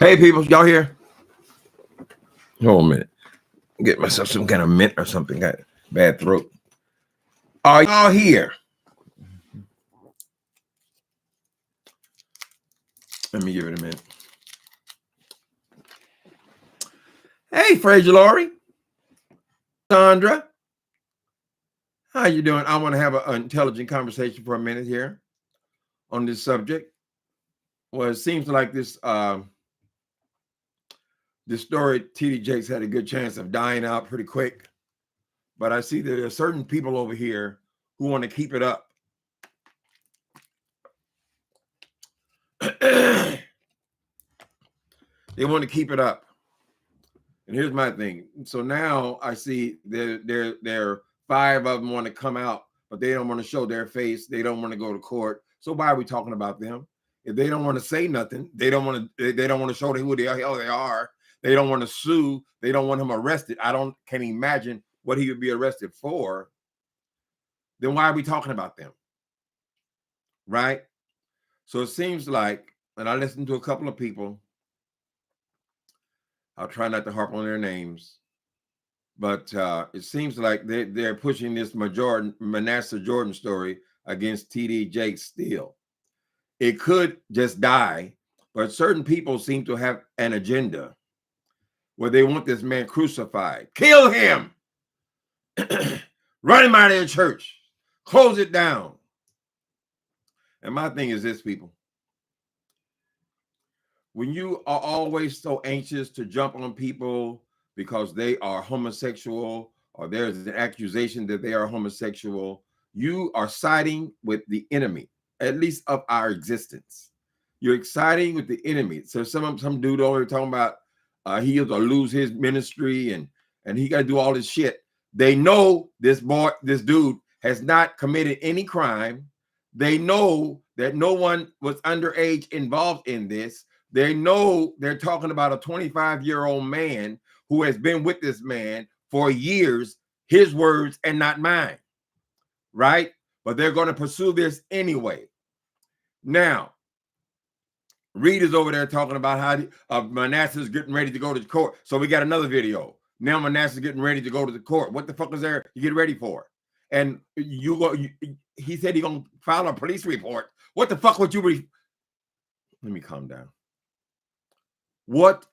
Hey, people, y'all here? Hold on a minute. Get myself some kind of mint or something. Got bad throat. Are y'all here? Let me give it a minute. Hey, Fraser Laurie. Sandra. How you doing? I want to have an intelligent conversation for a minute here on this subject. Well, it seems like this story, TD Jakes had a good chance of dying out pretty quick. But I see there are certain people over here who want to keep it up. They want to keep it up. And here's my thing. So now I see there 5 of them want to come out, but they don't want to show their face. They don't want to go to court. So why are we talking about them? If they don't want to say nothing, they don't want to show who the hell they are. They don't want to sue. They don't want him arrested. Can imagine what he would be arrested for. Then why are we talking about them? Right? So it seems like, and I listened to a couple of people. I'll try not to harp on their names, but it seems like they're pushing this Manasseh Jordan story against TD Jakes still. It could just die, but certain people seem to have an agenda where they want this man crucified. Kill him! Run him out of the church. Close it down. And my thing is this, people. When you are always so anxious to jump on people because they are homosexual or there's an accusation that they are homosexual, you are siding with the enemy, at least of our existence. You're siding with the enemy. So some dude over here talking about he has to lose his ministry and he got to do all this shit. They know this dude has not committed any crime. They know that no one was underage involved in this. They know they're talking about a 25-year-old man who has been with this man for years, his words and not mine, right? But they're going to pursue this anyway. Now, Reed is over there talking about how Manasseh's getting ready to go to court. So we got another video. Now Manasseh's getting ready to go to the court. What the fuck is there you get ready for? And he said he's going to file a police report. What the fuck would you let me calm down. What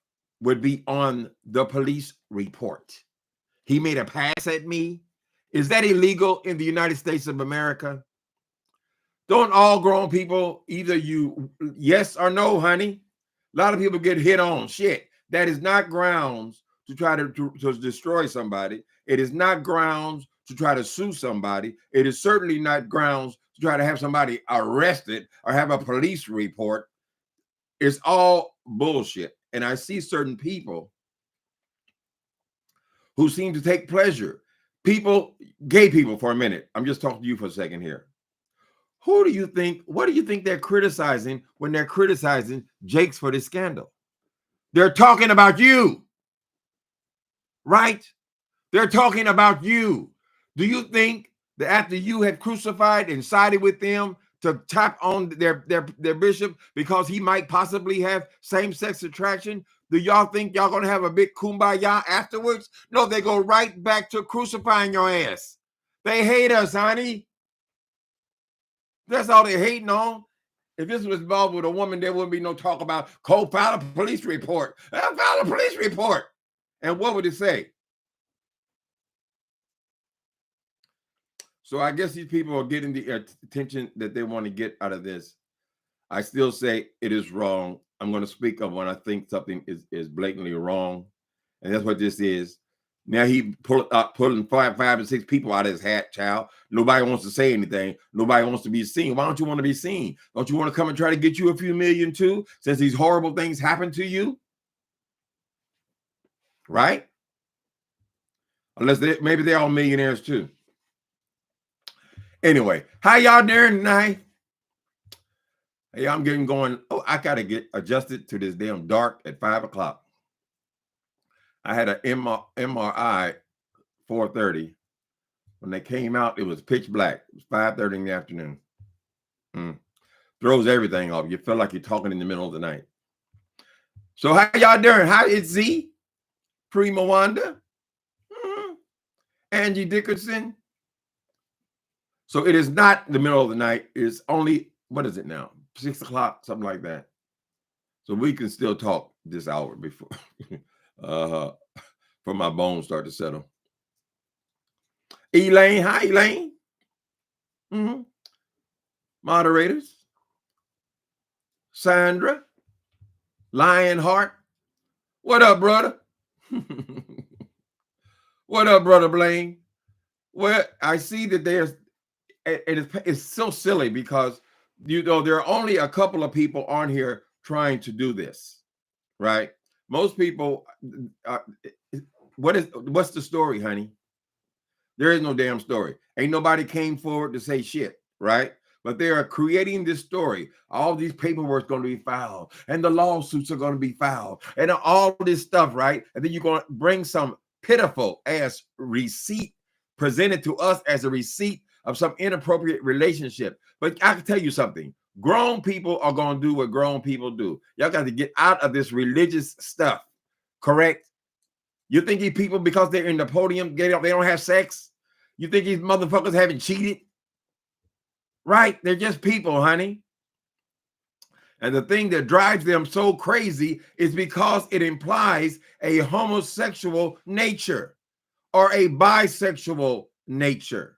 would be on the police report? He made a pass at me. Is that illegal in the United States of America? Don't all grown people, either you yes or no, honey. A lot of people get hit on. Shit. That is not grounds to try to destroy somebody. It is not grounds to try to sue somebody. It is certainly not grounds to try to have somebody arrested or have a police report. It's all bullshit. And I see certain people who seem to take pleasure. Gay people for a minute. I'm just talking to you for a second here. What do you think they're criticizing when they're criticizing Jakes for this scandal? They're talking about you, right? They're talking about you. Do you think that after you had crucified and sided with them to tap on their bishop because he might possibly have same-sex attraction, do y'all think y'all gonna have a big kumbaya afterwards? No, they go right back to crucifying your ass. They hate us, honey. That's all they're hating on. If this was involved with a woman, there wouldn't be no talk about file a police report. File a police report. And what would it say? So I guess these people are getting the attention that they want to get out of this. I still say it is wrong. I'm going to speak of when I think something is blatantly wrong. And that's what this is. Now he pulling five and six people out of his hat, child. Nobody wants to say anything. Nobody wants to be seen. Why don't you want to be seen? Don't you want to come and try to get you a few million too, since these horrible things happen to you? Right? Unless maybe they're all millionaires too. Anyway, how y'all doing tonight? Hey, I'm getting going. Oh, I got to get adjusted to this damn dark at 5 o'clock. I had an MRI 4:30. When they came out, it was pitch black. It was 5:30 in the afternoon. Throws everything off. You feel like you're talking in the middle of the night. So how y'all doing? How is Z? Prima Wanda? Angie Dickerson? So it is not the middle of the night. It's only, what is it now? 6 o'clock, something like that. So we can still talk this hour before for my bones start to settle. Elaine, hi Elaine. Moderators. Sandra. Lionheart. What up, brother? What up, brother Blaine? Well, I see that it's so silly because, you know, there are only a couple of people on here trying to do this, right? Most people, what's the story, honey? There is no damn story. Ain't nobody came forward to say shit, right? But they are creating this story. All these paperwork is going to be filed, and the lawsuits are going to be filed, and all this stuff, right? And then you're going to bring some pitiful ass receipt presented to us as a receipt of some inappropriate relationship. But I can tell you something. Grown people are going to do what grown people do. Y'all got to get out of this religious stuff, correct? You think these people, because they're in the podium, they don't have sex? You think these motherfuckers haven't cheated? Right? They're just people, honey. And the thing that drives them so crazy is because it implies a homosexual nature or a bisexual nature.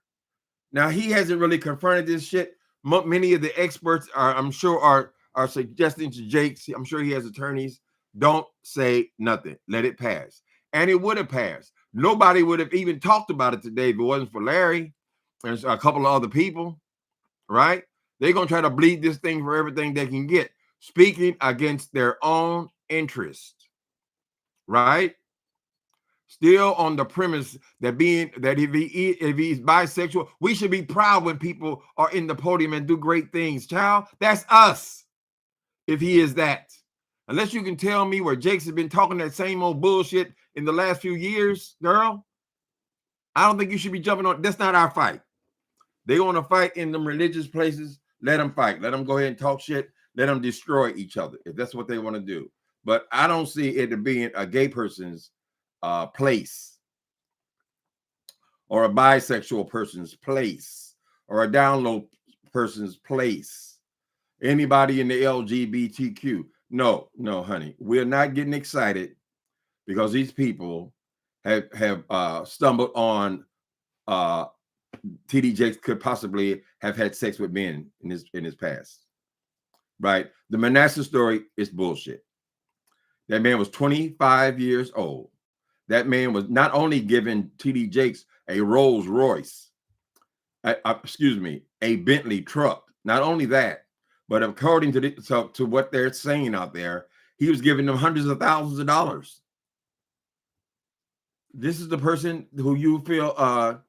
Now, he hasn't really confronted this shit. Many of the experts I'm sure are suggesting to Jakes, I'm sure he has attorneys, don't say nothing. Let it pass. And it would have passed. Nobody would have even talked about it today if it wasn't for Larry and a couple of other people, right? They're going to try to bleed this thing for everything they can get, speaking against their own interest, right? Still on the premise that if he's bisexual, we should be proud when people are in the podium and do great things. Child, that's us. If he is that, unless you can tell me where Jakes has been talking that same old bullshit in the last few years, girl, I don't think you should be jumping on. That's not our fight. They want to fight in them religious places. Let them fight. Let them go ahead and talk shit. Let them destroy each other if that's what they want to do. But I don't see it being a gay person's place, or a bisexual person's place, or a download person's place. Anybody in the LGBTQ. No, honey. We're not getting excited because these people have stumbled on TD Jakes could possibly have had sex with men in his past. Right? The Manasseh story is bullshit. That man was 25 years old. That man was not only giving TD Jakes a Rolls Royce, a Bentley truck. Not only that, but according to what they're saying out there, he was giving them hundreds of thousands of dollars. This is the person who you feel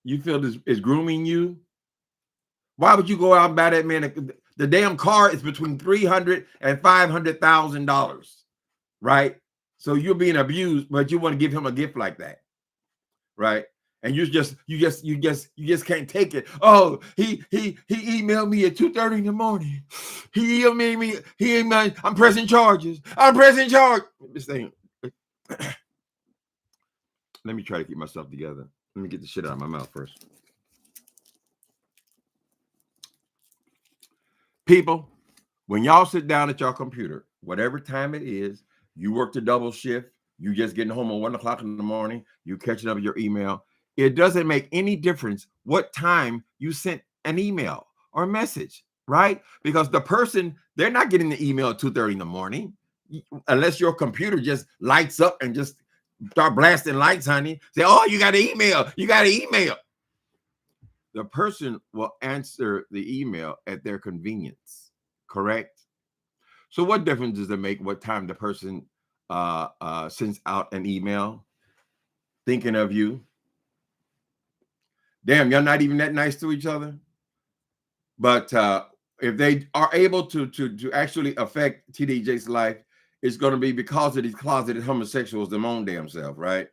is grooming you. Why would you go out and buy that man? The damn car is between $300,000 and $500,000, right? So you're being abused, but you want to give him a gift like that, right? And you just can't take it. Oh, he emailed me at 2:30 in the morning. He emailed me. I'm pressing charges. This thing. Let me try to keep myself together. Let me get the shit out of my mouth first. People, when y'all sit down at your computer, whatever time it is, you work the double shift, you just getting home at 1 o'clock in the morning, you catching up with your email. It doesn't make any difference what time you sent an email or a message, right? Because the person, they're not getting the email at 2:30 in the morning, unless your computer just lights up and just start blasting lights, honey. Say, oh, you got an email. You got an email. The person will answer the email at their convenience, correct? So what difference does it make what time the person sends out an email thinking of you? Damn, you're not even that nice to each other. But if they are able to actually affect TD Jakes' life, it's going to be because of these closeted homosexuals, their own damn self, right?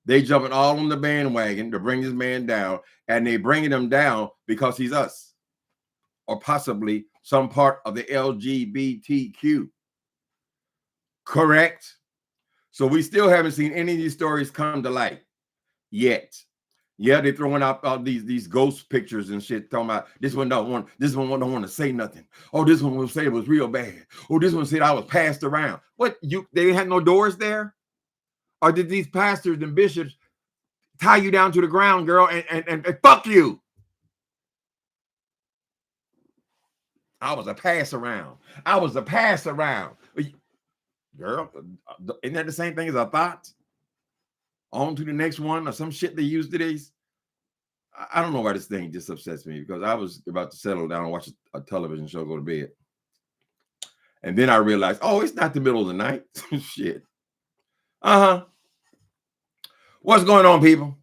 They jumping all on the bandwagon to bring this man down, and they bringing him down because he's us, or possibly some part of the LGBTQ. Correct? So we still haven't seen any of these stories come to light yet. Yeah, they're throwing out all these ghost pictures and shit, talking about this one don't want to say nothing. Oh, this one will say it was real bad. Oh, this one said I was passed around. What, they had no doors there? Or did these pastors and bishops tie you down to the ground, girl, and fuck you? I was a pass around. I was a pass around. Girl, isn't that the same thing as a thought? On to the next one or some shit they use today's. I don't know why this thing just upsets me, because I was about to settle down and watch a television show, go to bed. And then I realized, oh, it's not the middle of the night. Shit. What's going on, people?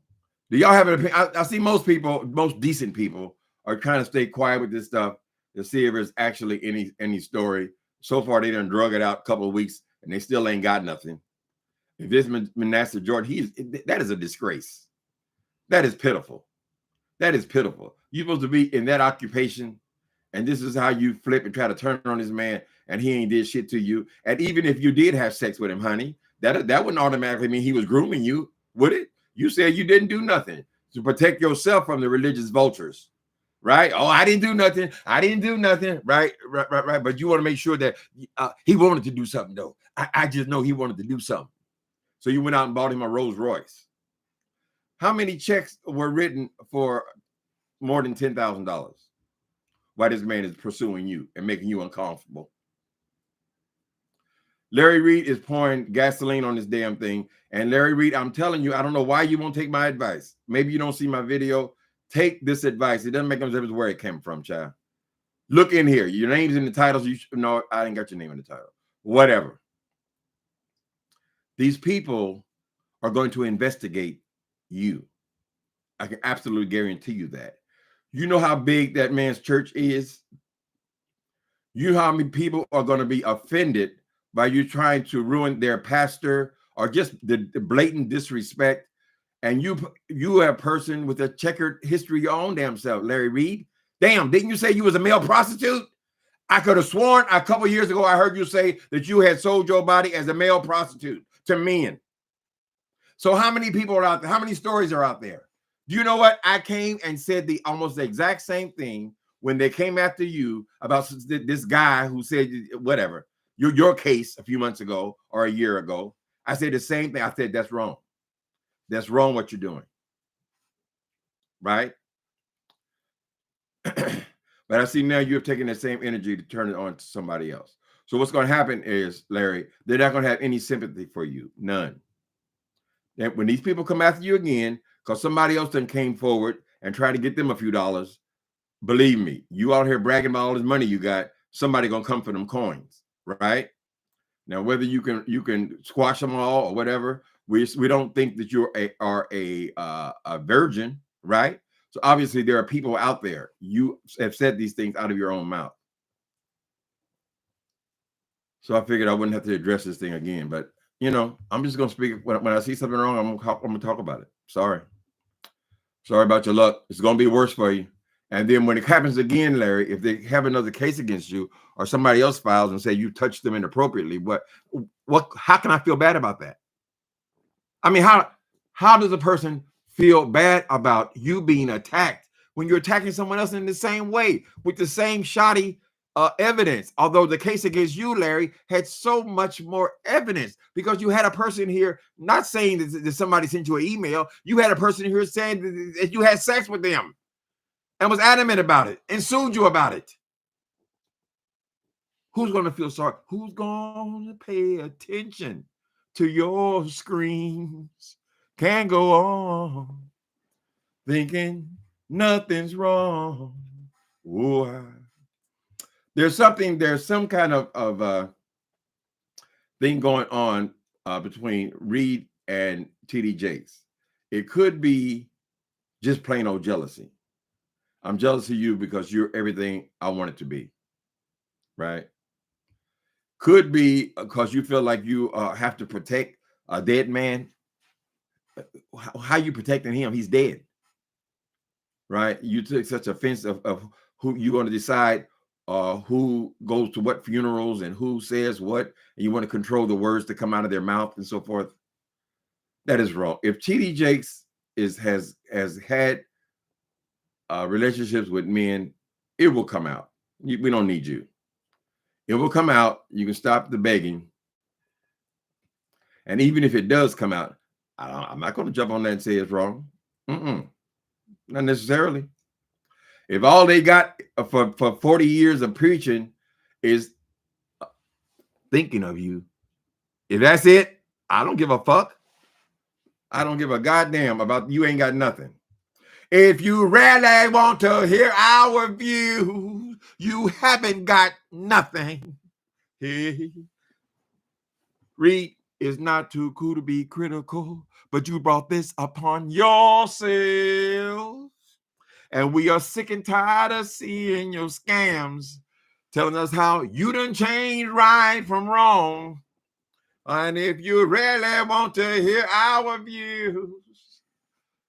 Do y'all have an opinion? I see most people, most decent people, are kind of stay quiet with this stuff to see if there's actually any story. So far, they done drug it out a couple of weeks, and they still ain't got nothing. If this Manasseh Jordan, that is a disgrace. That is pitiful. That is pitiful. You're supposed to be in that occupation, and this is how you flip and try to turn on this man, and he ain't did shit to you. And even if you did have sex with him, honey, that wouldn't automatically mean he was grooming you, would it? You said you didn't do nothing to protect yourself from the religious vultures, right? Oh, I didn't do nothing. I didn't do nothing, right? But you want to make sure that he wanted to do something, though. I just know he wanted to do something. So you went out and bought him a Rolls Royce. How many checks were written for more than $10,000? Why this man is pursuing you and making you uncomfortable? Larry Reed is pouring gasoline on this damn thing. And Larry Reed, I'm telling you, I don't know why you won't take my advice. Maybe you don't see my video. Take this advice. It doesn't make no difference where it came from, child. Look in here. Your name's in the title. So you should know. I didn't got your name in the title. Whatever. These people are going to investigate you. I can absolutely guarantee you that. You know how big that man's church is? You know how many people are going to be offended by you trying to ruin their pastor, or just the blatant disrespect? And you are a person with a checkered history of your own damn self, Larry Reed. Damn, didn't you say you was a male prostitute? I could have sworn a couple years ago I heard you say that you had sold your body as a male prostitute to men. So how many people are out there? How many stories are out there? Do you know what? I came and said almost the exact same thing when they came after you about this guy who said whatever, your case a few months ago or a year ago. I said the same thing. I said, that's wrong. That's wrong what you're doing. Right? But I see now you have taken that same energy to turn it on to somebody else. So what's going to happen is, Larry, they're not going to have any sympathy for you. None. And when these people come after you again, because somebody else then came forward and tried to get them a few dollars, believe me, you out here bragging about all this money you got, somebody going to come for them coins, right? Now, whether you can squash them all or whatever, we don't think that you are a virgin, right? So obviously there are people out there. You have said these things out of your own mouth. So I figured I wouldn't have to address this thing again. But, you know, I'm just going to speak. When I see something wrong, I'm going to talk about it. Sorry about your luck. It's going to be worse for you. And then when it happens again, Larry, if they have another case against you or somebody else files and say you touched them inappropriately, how can I feel bad about that? I mean, how does a person feel bad about you being attacked when you're attacking someone else in the same way with the same shoddy evidence? Although the case against you, Larry, had so much more evidence, because you had a person here not saying that somebody sent you an email. You had a person here saying that you had sex with them and was adamant about it and sued you about it. Who's going to feel sorry? Who's going to pay attention to your screams? Can't go on thinking nothing's wrong. Ooh, there's some kind of thing going on between Reed and TD Jakes. It could be just plain old jealousy. I'm jealous of you because you're everything I want it to be, right? Could be because you feel like you have to protect a dead man. How you protecting him? He's dead, right? You took such offense of who you're going to decide who goes to what funerals and who says what, and you want to control the words that come out of their mouth and so forth. That is wrong. If TD Jakes has had relationships with men, it will come out. We don't need you. It will come out. You can stop the begging. And even if it does come out, I'm not going to jump on that and say it's wrong. Not necessarily. If all they got for 40 years of preaching is thinking of you, if that's it, I don't give a fuck. I don't give a goddamn about you. Ain't got nothing. If you really want to hear our views, you haven't got nothing. Hey. Read, it's not too cool to be critical, but you brought this upon yourself. And we are sick and tired of seeing your scams telling us how you done changed right from wrong. And if you really want to hear our views,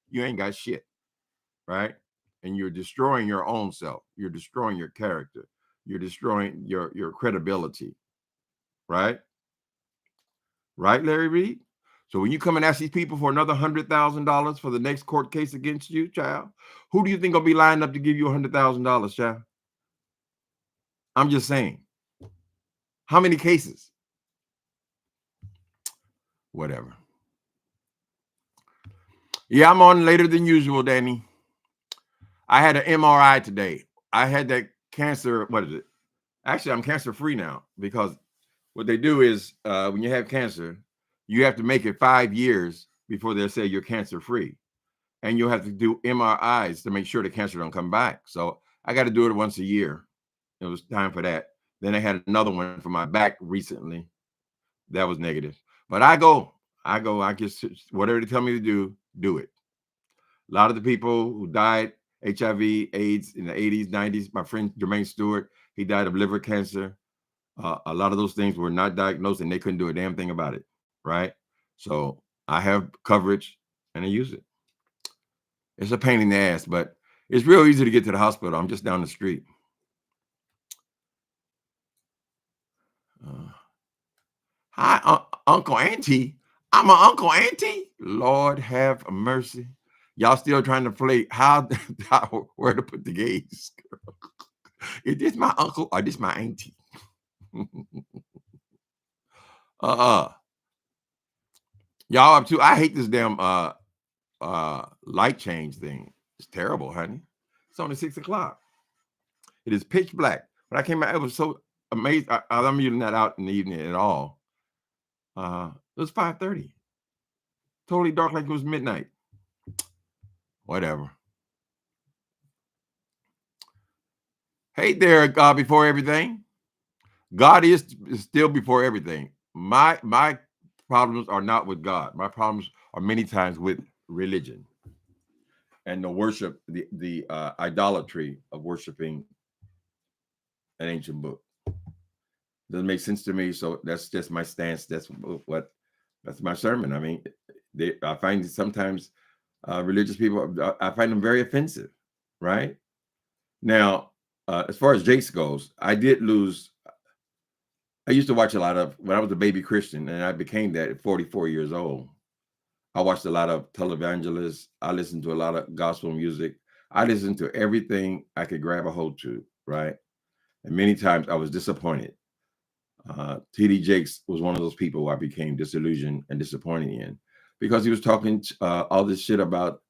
you ain't got shit, right? And you're destroying your own self. You're destroying your character. You're destroying your credibility, right? Right, Larry Reed? So when you come and ask these people for another $100,000 for the next court case against you, child, who do you think will be lined up to give you $100,000, child? I'm just saying. How many cases? Whatever. Yeah, I'm on later than usual, Danny. I had an MRI today. I had that cancer. What is it? Actually, I'm cancer-free now because what they do is when you have cancer, you have to make it 5 years before they'll say you're cancer-free. And you'll have to do MRIs to make sure the cancer don't come back. So I got to do it once a year. It was time for that. Then I had another one for my back recently. That was negative. But I just whatever they tell me to do it. A lot of the people who died HIV, AIDS in the 80s, 90s, my friend Jermaine Stewart, he died of liver cancer. A lot of those things were not diagnosed and they couldn't do a damn thing about it, right? So I have coverage and I use it. It's a pain in the ass, but it's real easy to get to the hospital. I'm just down the street. Hi, Uncle Auntie. I'm an Uncle Auntie. Lord have mercy. Y'all still trying to play where to put the gays. Is this my uncle or this my auntie? Y'all up too. I hate this damn light change thing. It's terrible, honey. It's only 6 o'clock. It is pitch black. When I came out, it was so amazing. I'm using that out in the evening at all. It was 5:30. Totally dark like it was midnight. Whatever. Hey there, God before everything. God is still before everything. My problems are not with God. My problems are many times with religion and the worship, the idolatry of worshiping an ancient book. Doesn't make sense to me. So that's just my stance. That's my sermon. I mean, I find sometimes religious people, I find them very offensive, right? Now, as far as Jakes goes, I used to watch a lot of, when I was a baby Christian, and I became that at 44 years old. I watched a lot of televangelists. I listened to a lot of gospel music. I listened to everything I could grab a hold to, right? And many times I was disappointed. TD Jakes was one of those people who I became disillusioned and disappointed in because he was talking all this shit about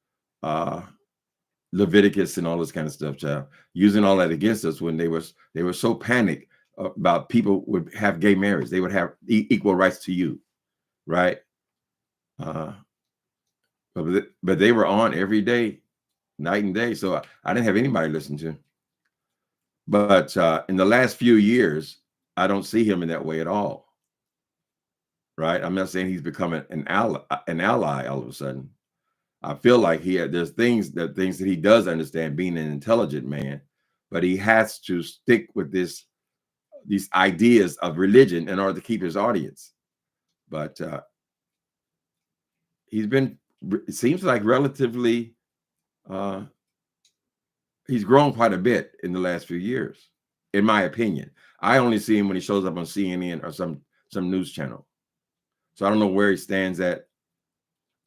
Leviticus and all this kind of stuff, child, using all that against us when they were so panicked about people would have gay marriage. They would have equal rights to you, right? But they were on every day, night and day. So I didn't have anybody to listen to. But in the last few years, I don't see him in that way at all. Right? I'm not saying he's becoming an ally all of a sudden. I feel like there's things that he does understand, being an intelligent man, but he has to stick with this these ideas of religion in order to keep his audience. But he's been, it seems like relatively, he's grown quite a bit in the last few years, in my opinion. I only see him when he shows up on CNN or some news channel. So I don't know where he stands at.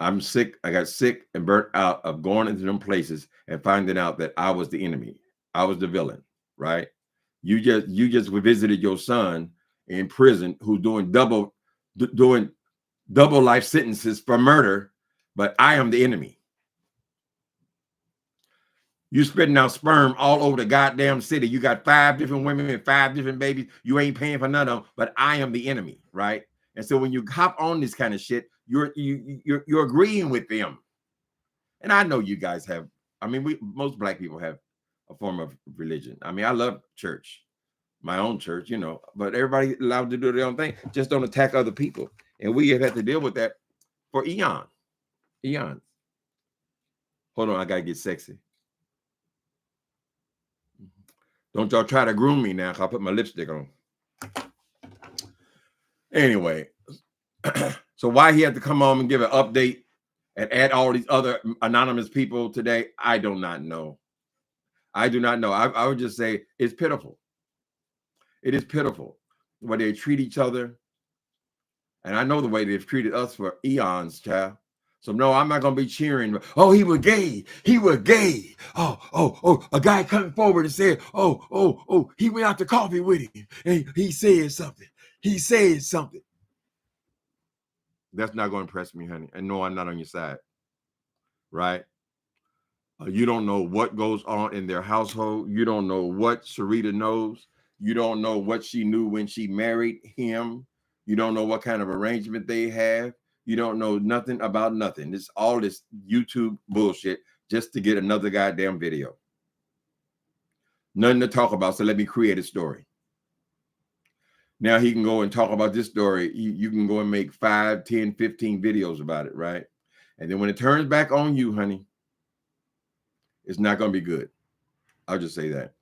I'm sick. I got sick and burnt out of going into them places and finding out that I was the enemy. I was the villain, right? You just visited your son in prison who's doing double life sentences for murder, but I am the enemy. You spitting out sperm all over the goddamn city. You got 5 different women and 5 different babies. You ain't paying for none of them, but I am the enemy, right? And so when you hop on this kind of shit, you're agreeing with them. And I know you guys have, I mean, most black people have a form of religion. I mean, I love church, my own church, you know, but everybody allowed to do their own thing. Just don't attack other people. And we have had to deal with that for eons. Hold on, I gotta get sexy. Don't y'all try to groom me now, 'cause I'll put my lipstick on. Anyway, so why he had to come on and give an update and add all these other anonymous people today, I do not know. I do not know. I would just say it's pitiful. It is pitiful the way they treat each other. And I know the way they've treated us for eons, child. So no, I'm not going to be cheering. Oh, he was gay. He was gay. Oh, a guy coming forward and said, oh, he went out to coffee with him and he said something. He said something. That's not going to impress me, honey. And no, I'm not on your side. Right? You don't know what goes on in their household. You don't know what Sarita knows. You don't know what she knew when she married him. You don't know what kind of arrangement they have. You don't know nothing about nothing. It's all this YouTube bullshit just to get another goddamn video. Nothing to talk about, so let me create a story. Now he can go and talk about this story. You can go and make 5, 10, 15 videos about it, right? And then when it turns back on you, honey, it's not going to be good. I'll just say that.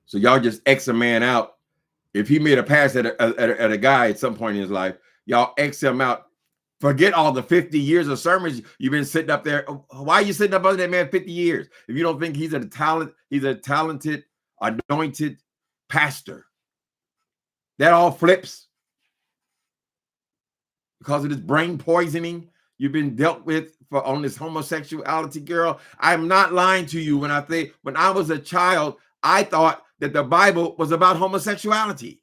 So y'all just X a man out. If he made a pass at a guy at some point in his life, y'all X him out. Forget all the 50 years of sermons you've been sitting up there. Why are you sitting up under that man 50 years? If you don't think he's a talented, anointed pastor. That all flips because of this brain poisoning you've been dealt with on this homosexuality, girl. I'm not lying to you when I say when I was a child, I thought that the Bible was about homosexuality.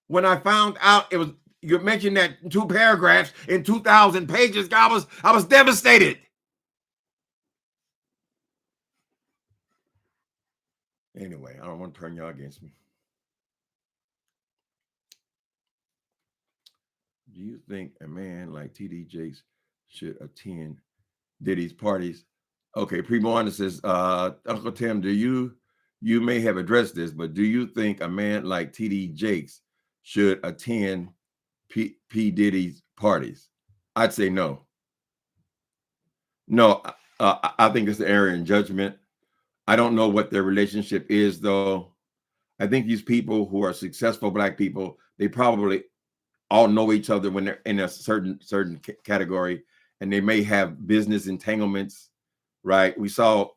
When I found out it was, you mentioned that in 2 paragraphs in 2,000 pages, I was devastated. Anyway, I don't want to turn y'all against me. Do you think a man like T.D. Jakes should attend Diddy's parties? Okay, Primo says, Uncle Tim, you may have addressed this, but do you think a man like T.D. Jakes should attend P. Diddy's parties? I'd say no. No, I think it's an error in judgment. I don't know what their relationship is, though. I think these people who are successful black people, they probably all know each other when they're in a certain category, and they may have business entanglements, right? We saw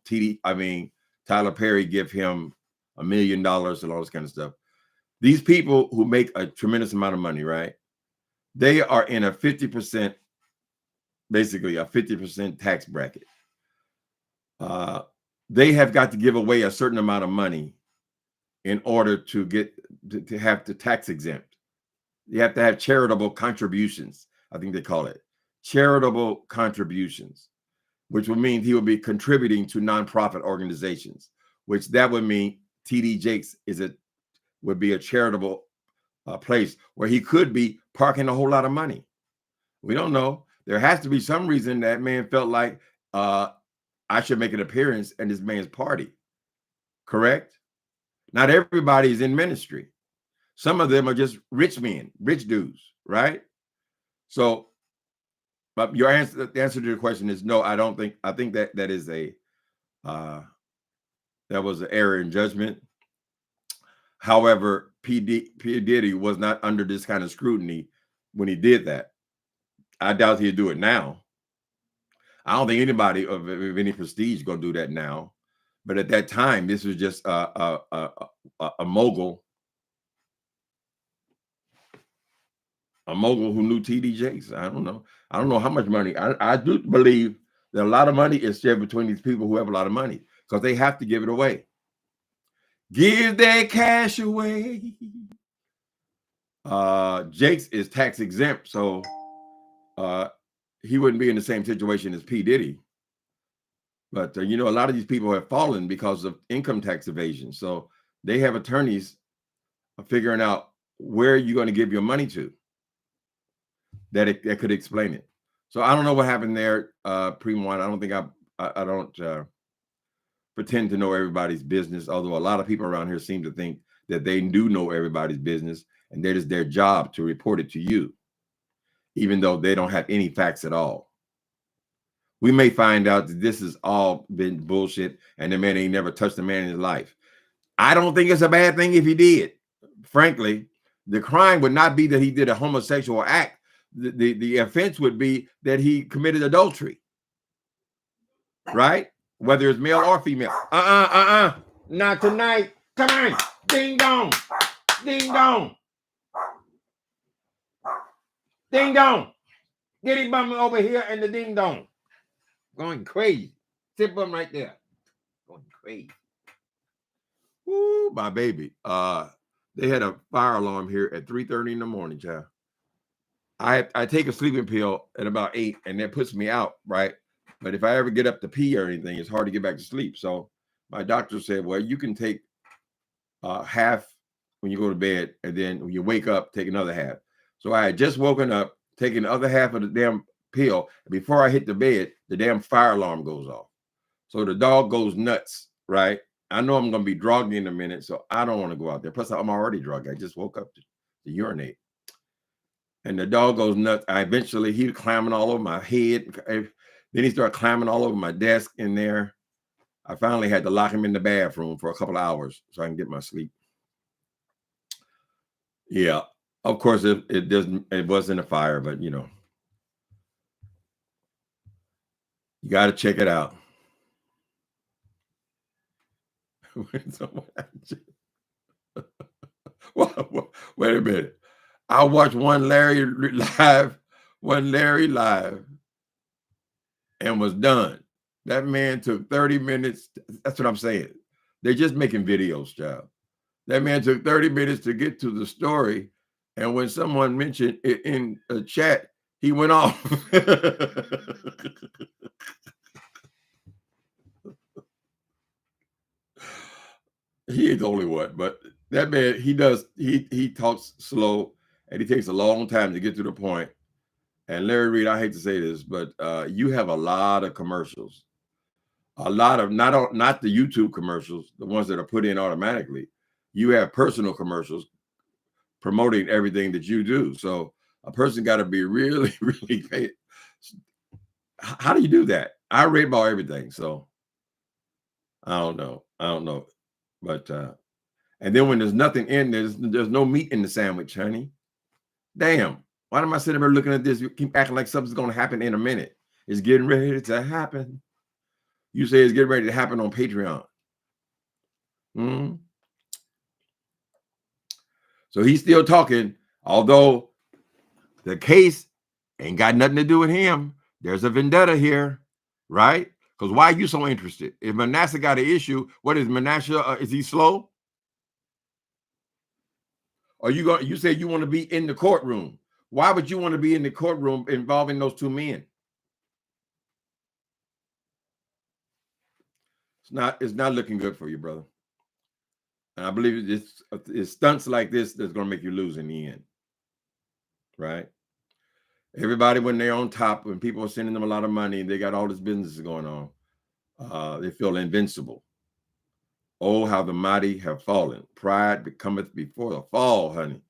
Tyler Perry give him $1 million and all this kind of stuff. These people who make a tremendous amount of money, right? They are in a 50%, basically a 50% tax bracket. They have got to give away a certain amount of money in order to get to have the tax exempt. You have to have charitable contributions. I think they call it charitable contributions, which would mean he would be contributing to nonprofit organizations, which that would mean T.D. Jakes would be a charitable place where he could be parking a whole lot of money. We don't know. There has to be some reason that man felt like I should make an appearance in this man's party. Correct? Not everybody is in ministry. Some of them are just rich men, rich dudes, right? So, but the answer to the question is no, I don't think, I think that is a That was an error in judgment. However, P. Diddy was not under this kind of scrutiny when he did that. I doubt he'd do it now. I don't think anybody of any prestige is going to do that now. But at that time, this was just a mogul. A mogul who knew TD Jakes. I don't know. I don't know how much money. I do believe that a lot of money is shared between these people who have a lot of money because they have to give it away. Give their cash away. Jakes is tax exempt, so he wouldn't be in the same situation as P. Diddy. But you know, a lot of these people have fallen because of income tax evasion. So they have attorneys figuring out where you're going to give your money to. That could explain it. So I don't know what happened there, Primo. I don't think I don't pretend to know everybody's business, although a lot of people around here seem to think that they do know everybody's business, and that is their job to report it to you, even though they don't have any facts at all. We may find out that this has all been bullshit, and the man ain't never touched a man in his life. I don't think it's a bad thing if he did. Frankly, the crime would not be that he did a homosexual act. The offense would be that he committed adultery, right? Whether it's male or female. Not tonight. Come on. Ding dong. Ding dong. Ding dong. Get him bum over here and the ding dong. Going crazy. Sit bum right there. Going crazy. Woo, my baby. They had a fire alarm here at 3:30 in the morning, child. I take a sleeping pill at about 8, and that puts me out, right? But if I ever get up to pee or anything, it's hard to get back to sleep. So my doctor said, well, you can take half when you go to bed, and then when you wake up, take another half. So I had just woken up, taking the other half of the damn pill. Before I hit the bed, the damn fire alarm goes off. So the dog goes nuts, right? I know I'm going to be drugged in a minute, so I don't want to go out there. Plus, I'm already drugged. I just woke up to urinate. And the dog goes nuts. He was climbing all over my head. Then he started climbing all over my desk in there. I finally had to lock him in the bathroom for a couple of hours so I can get my sleep. Yeah, of course it wasn't a fire, but you know, you got to check it out. Wait a minute. I watched one Larry live, and was done. That man took 30 minutes. That's what I'm saying. They're just making videos, child. That man took 30 minutes to get to the story. And when someone mentioned it in a chat, he went off. He is the only one, but that man, he talks slow, and he takes a long time to get to the point. And Larry Reid, I hate to say this, but you have a lot of commercials. A lot of not the YouTube commercials, the ones that are put in automatically. You have personal commercials promoting everything that you do. So a person got to be really, really paid. How do you do that? I read about everything, so I don't know. But and then when there's nothing in there's no meat in the sandwich, honey. Damn. Why am I sitting there looking at this? You keep acting like something's going to happen in a minute. It's getting ready to happen. You say it's getting ready to happen on Patreon. So he's still talking, although the case ain't got nothing to do with him. There's a vendetta here, right? Because why are you so interested? If Manasseh got an issue, what is Manasseh? Is he slow? Or you said you want to be in the courtroom. Why would you want to be in the courtroom involving those two men? It's not looking good for you, brother. And I believe it's stunts like this that's going to make you lose in the end, right? Everybody, when they're on top, when people are sending them a lot of money and they got all this business going on, they feel invincible. Oh, how the mighty have fallen. Pride cometh before the fall, honey.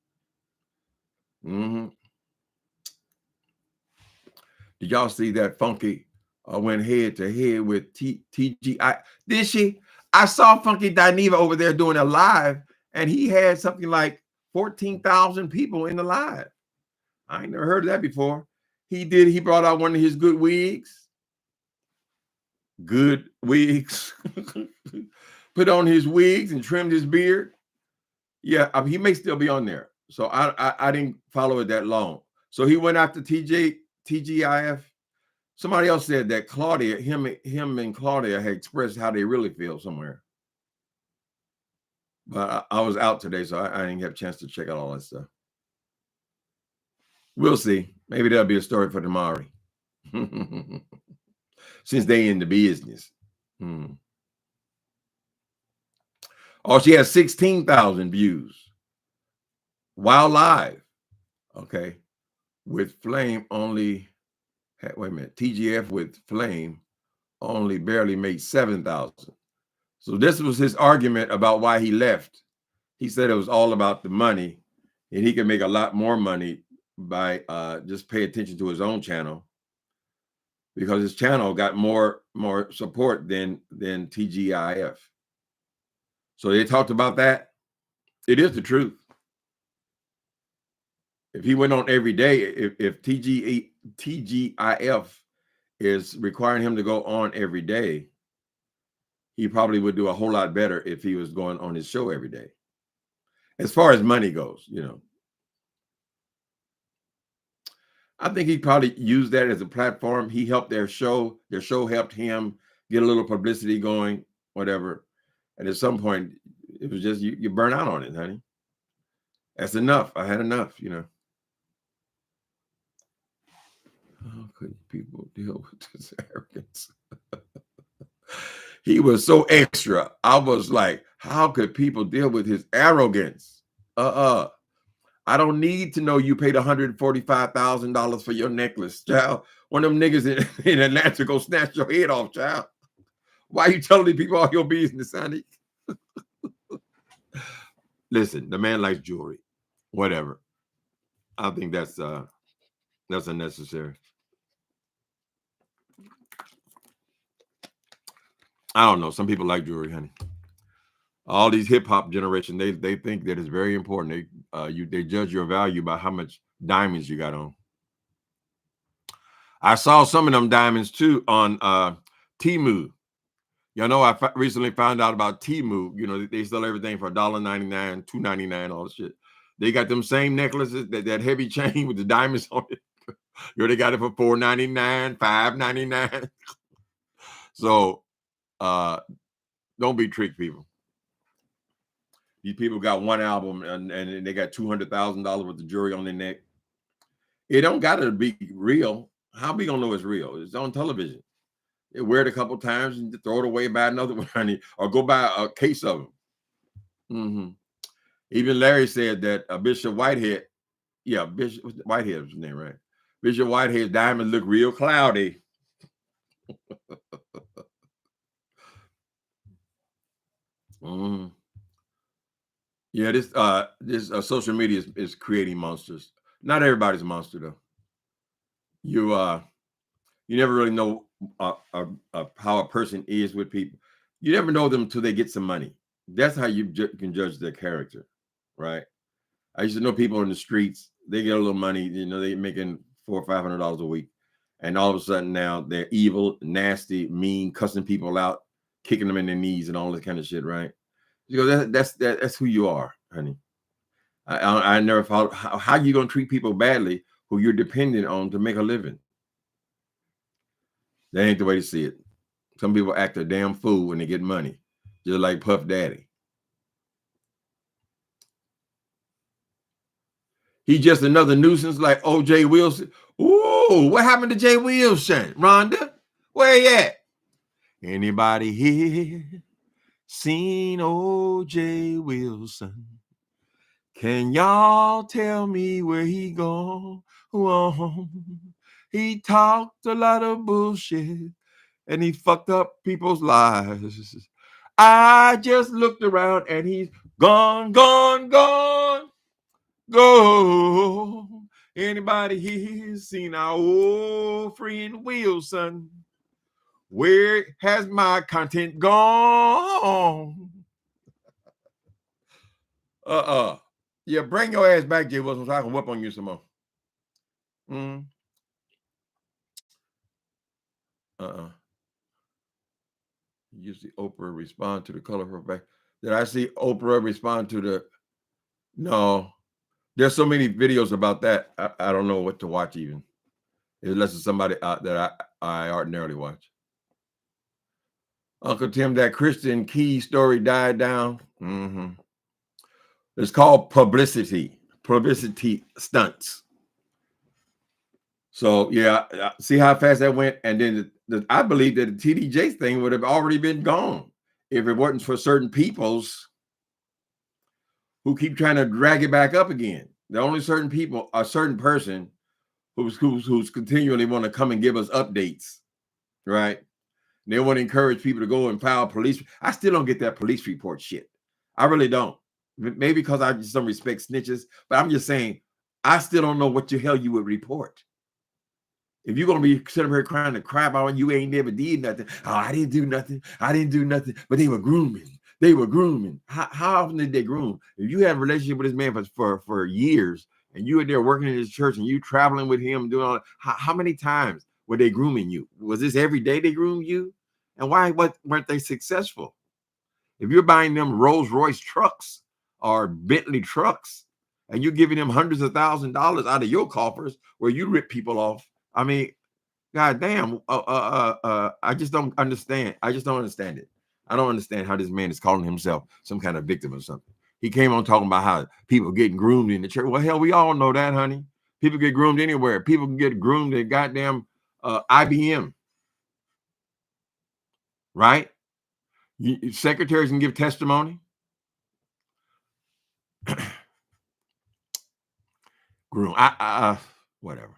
Did y'all see that Funky went head to head with TGI? Did she? I saw Funky Dineva over there doing a live, and he had something like 14,000 people in the live. I ain't never heard of that before. He brought out one of his good wigs. Good wigs. Put on his wigs and trimmed his beard. Yeah, I mean, he may still be on there. So I didn't follow it that long. So he went after TGIF. Somebody else said that Claudia, him and Claudia had expressed how they really feel somewhere. But I was out today, so I didn't have a chance to check out all that stuff. We'll see. Maybe that'll be a story for tomorrow. Since they in the business. Oh, she has 16,000 views while live. Okay. With Flame only, wait a minute, TGF with Flame only barely made 7,000. So this was his argument about why he left. He said it was all about the money, and he can make a lot more money by just pay attention to his own channel, because his channel got more support than TGIF. So they talked about that. It is the truth. If he went on every day, if TGIF is requiring him to go on every day, he probably would do a whole lot better if he was going on his show every day. As far as money goes, you know. I think he probably used that as a platform. He helped their show. Their show helped him get a little publicity going, whatever. And at some point, it was just you burn out on it, honey. That's enough. I had enough, you know. How could people deal with this arrogance? He was so extra. I was like, how could people deal with his arrogance? I don't need to know you paid $145,000 for your necklace, child. One of them niggas in Atlanta go snatch your head off, child. Why are you telling these people all your business, honey? Listen, the man likes jewelry. Whatever. I think that's unnecessary. I don't know. Some people like jewelry, honey. All these hip hop generation, they think that it's very important. They judge your value by how much diamonds you got on. I saw some of them diamonds too on Temu. Y'all know I recently found out about Temu. You know, they sell everything for $1.99, $2.99, all this shit. They got them same necklaces, that heavy chain with the diamonds on it. You know, they got it for $4.99, $5.99. So don't be tricked, people. These people got one album and they got $200,000 worth of jewelry on their neck. It don't got to be real. How we gonna know it's real? It's on television. They wear it a couple times and throw it away, buy another one, or go buy a case of them. Even Larry said that Bishop Whitehead, Bishop Whitehead was his name, right? Bishop Whitehead's diamonds look real cloudy. Yeah, this social media is creating monsters. Not everybody's a monster though. You never really know how a person is with people. You never know them until they get some money. That's how you can judge their character, right? I used to know people in the streets. They get a little money, you know, they making $400 or $500 a week, and all of a sudden now they're evil, nasty, mean, cussing people out, kicking them in their knees, and all that kind of shit, right? You go, that's who you are, honey. I never thought how you gonna treat people badly who you're dependent on to make a living. That ain't the way to see it. Some people act a damn fool when they get money, just like Puff Daddy. He's just another nuisance like O.J. Wilson. Ooh, what happened to Jay Wilson, Rhonda? Where he at? Anybody here seen O.J. Wilson? Can y'all tell me where he gone? He talked a lot of bullshit and he fucked up people's lives. I just looked around and he's gone, gone, gone, go. Anybody here seen our old friend Wilson? Where has my content gone? Yeah, bring your ass back, Jay Wilson, so I can whip on you some more. You see Oprah respond to the color of her back. Did I see Oprah respond to the? No. There's so many videos about that. I don't know what to watch even. Unless it's somebody that I ordinarily watch. Uncle Tim, that Christian Key story died down. It's called publicity stunts. So yeah, see how fast that went. And then I believe that the TD Jakes thing would have already been gone if it wasn't for certain peoples who keep trying to drag it back up again. The only certain people, a certain person who's continually want to come and give us updates, right? They want to encourage people to go and file police. I still don't get that police report shit. I really don't. Maybe because I just don't respect snitches, but I'm just saying, I still don't know what the hell you would report. If you're going to be sitting here crying to crap out, you ain't never did nothing. Oh, I didn't do nothing. I didn't do nothing. But they were grooming. They were grooming. How often did they groom? If you have a relationship with this man for years, and you were there working in his church, and you traveling with him, doing all that, how many times were they grooming you? Was this every day they groomed you? And why weren't they successful? If you're buying them Rolls Royce trucks or Bentley trucks, and you're giving them hundreds of $1,000s out of your coffers where you rip people off, I mean, God damn, I just don't understand. I just don't understand it. I don't understand how this man is calling himself some kind of victim or something. He came on talking about how people getting groomed in the church. Well, hell, we all know that, honey. People get groomed anywhere. People can get groomed at goddamn IBM, right? Secretaries can give testimony. Groom, whatever.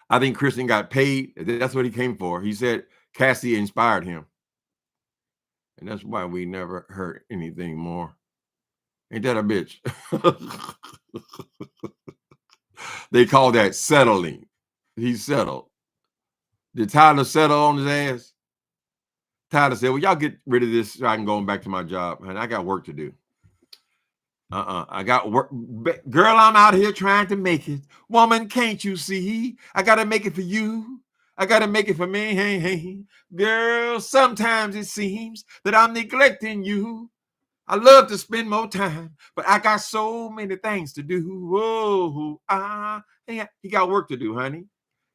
I think Christian got paid. That's what he came for. He said Cassie inspired him. And that's why we never heard anything more. Ain't that a bitch? They call that settling. He settled. Did Tyler settle on his ass? Tyler said, well, y'all get rid of this so I can go back to my job. And I got work to do. I got work. Girl, I'm out here trying to make it. Woman, can't you see? I got to make it for you. I got to make it for me. Hey, hey. Girl, sometimes it seems that I'm neglecting you. I love to spend more time, but I got so many things to do. Whoa, he got work to do, honey.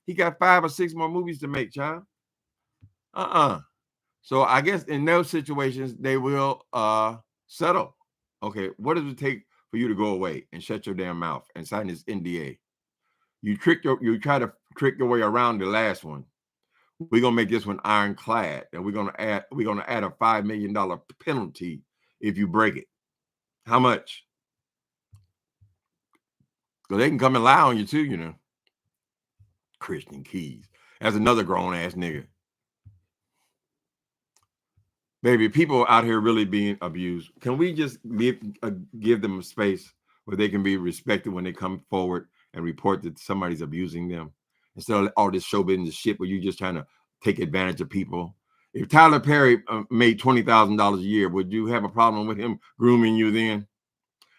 He got 5 or 6 more movies to make, child. So I guess in those situations, they will settle. Okay, what does it take for you to go away and shut your damn mouth and sign this NDA? You try to trick your way around the last one. We're gonna make this one ironclad, and we're gonna add a $5 million penalty if you break it. How much? So they can come and lie on you too, you know. Christian Keys. That's another grown ass nigga. Baby, people out here really being abused. Can we just give them a space where they can be respected when they come forward and report that somebody's abusing them, instead of all this show business shit where you're just trying to take advantage of people? If Tyler Perry made $20,000 a year, would you have a problem with him grooming you then?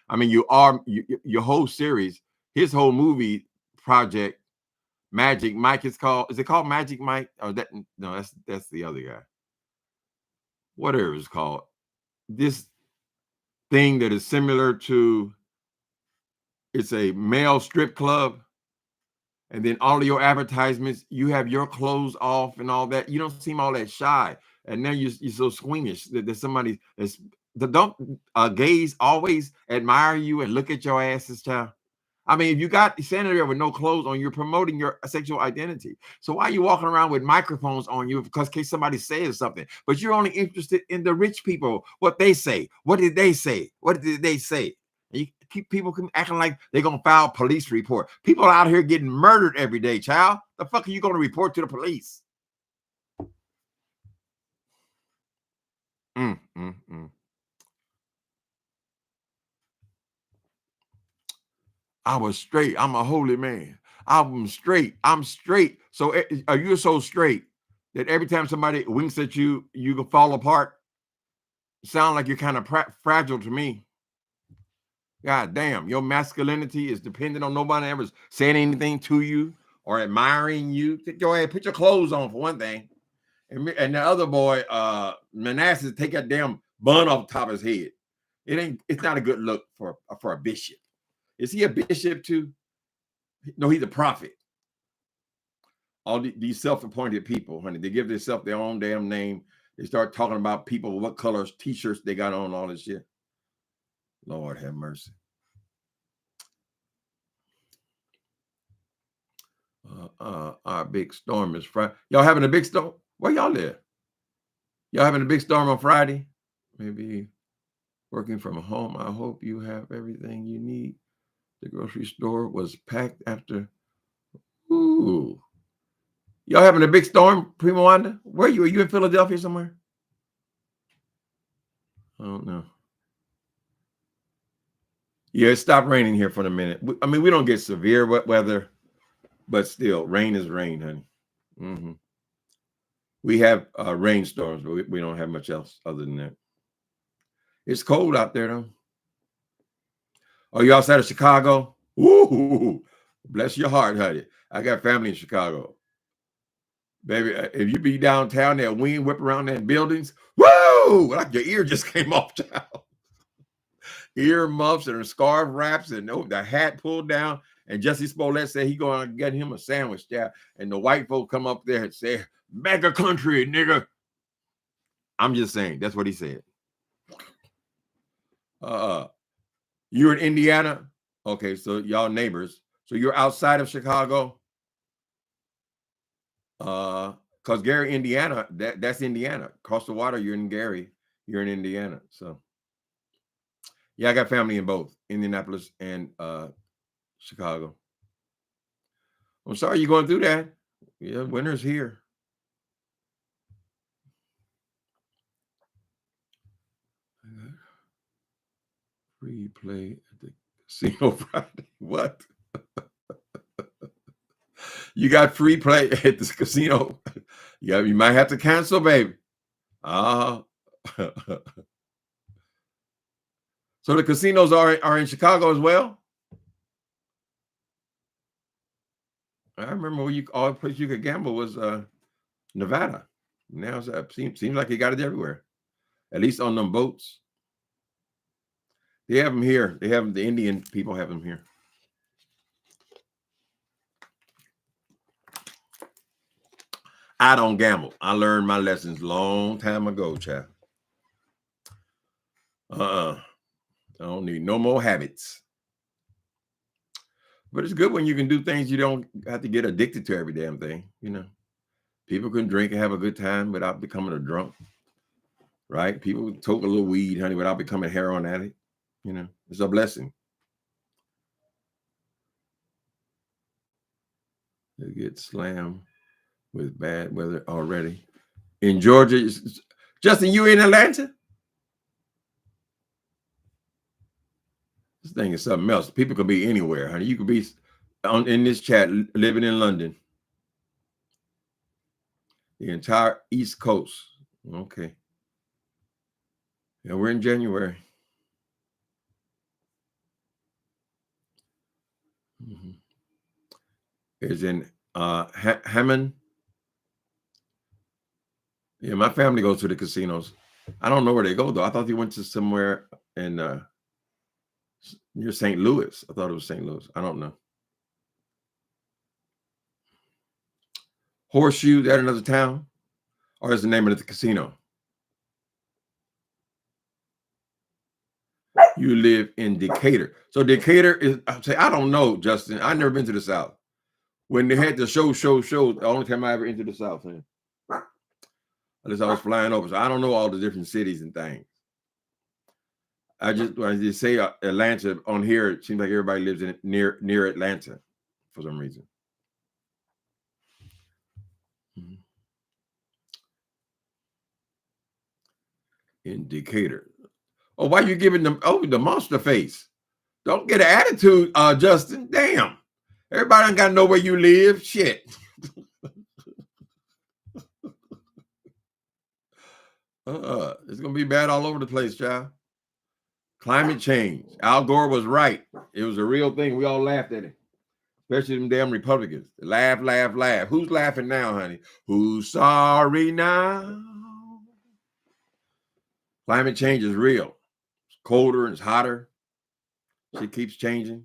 I mean, your whole series, his whole movie project, Magic Mike is it called Magic Mike? Or that's the other guy. Whatever it's called. This thing that is similar to, it's a male strip club, and then all of your advertisements, you have your clothes off and all that. You don't seem all that shy, and now you're so squeamish that there's somebody that's don't gays always admire you and look at your asses, child. I mean, if you got standing there with no clothes on, you're promoting your sexual identity. So why are you walking around with microphones on you because in case somebody says something? But you're only interested in the rich people, what they say. What did they say? What did they say? And you keep people acting like they're going to file a police report. People out here getting murdered every day, child. The fuck are you going to report to the police? I was straight. I'm a holy man. I'm straight. I'm straight. So are you so straight that every time somebody winks at you, you can fall apart? Sound like you're kind of fragile to me. God damn, your masculinity is dependent on nobody ever saying anything to you or admiring you. Go ahead, put your clothes on for one thing. And the other boy, Manasseh, take that damn bun off the top of his head. It's not a good look for a bishop. Is he a bishop too? No, he's a prophet. All these self-appointed people, honey, they give themselves their own damn name. They start talking about people, what colors t-shirts they got on, all this shit. Lord have mercy. Our big storm is Friday. Y'all having a big storm? Where y'all live? Y'all having a big storm on Friday? Maybe working from home. I hope you have everything you need. The grocery store was packed after. Ooh. Y'all having a big storm, Prima Wanda? Where are you? Are you in Philadelphia somewhere? I don't know. Yeah, it stopped raining here for a minute. I mean, we don't get severe wet weather, but still, rain is rain, honey. Mm-hmm. We have rainstorms, but we don't have much else other than that. It's cold out there, though. Are you outside of Chicago? Ooh, bless your heart, honey. I got family in Chicago. Baby, if you be downtown, that wind whip around that buildings, whoa, like your ear just came off, child. Ear muffs and scarf wraps and the hat pulled down. And Jesse Smollett said he going to get him a sandwich, child. And the white folk come up there and say, "Mega country, nigga." I'm just saying, that's what he said. You're in Indiana? Okay, so y'all neighbors. So you're outside of Chicago? Because Gary, Indiana, that's Indiana. Across the water, you're in Gary. You're in Indiana. So yeah, I got family in both Indianapolis and Chicago. I'm sorry you're going through that. Yeah, winter's here. Free play at the casino Friday. What? You got free play at the casino? Yeah, you might have to cancel, baby. So the casinos are in Chicago as well? I remember when all the place you could gamble was Nevada. Now it seems like you got it everywhere. At least on them boats. They have them here. They have them, the Indian people have them here. I don't gamble. I learned my lessons long time ago, child. I don't need no more habits. But it's good when you can do things you don't have to get addicted to every damn thing, you know. People can drink and have a good time without becoming a drunk, right? People toke a little weed, honey, without becoming a heroin addict. You know, it's a blessing. They get slammed with bad weather already. In Georgia, Justin, you in Atlanta? This thing is something else. People could be anywhere, honey. You could be in this chat living in London. The entire East Coast. Okay. Yeah, we're in January. Mm-hmm. It's in Hammond. Yeah, my family goes to the casinos. I don't know where they go, though. I thought they went to somewhere in near St. Louis. I thought it was St. Louis. I don't know. Horseshoe, that another town? Or is the name of the casino? You live in Decatur. So Decatur is, I don't know, Justin. I've never been to the South. When they had the show, the only time I ever entered the South, man. Unless I was flying over. So I don't know all the different cities and things. When I just say Atlanta on here, it seems like everybody lives in near Atlanta for some reason. Mm-hmm. In Decatur. Oh, why you giving them the monster face? Don't get an attitude, Justin. Damn. Everybody ain't got to know where you live. Shit. It's gonna be bad all over the place, child. Climate change. Al Gore was right. It was a real thing. We all laughed at it, especially them damn Republicans. Laugh, laugh, laugh. Who's laughing now, honey? Who's sorry now? Climate change is real. It's colder and it's hotter. Shit keeps changing.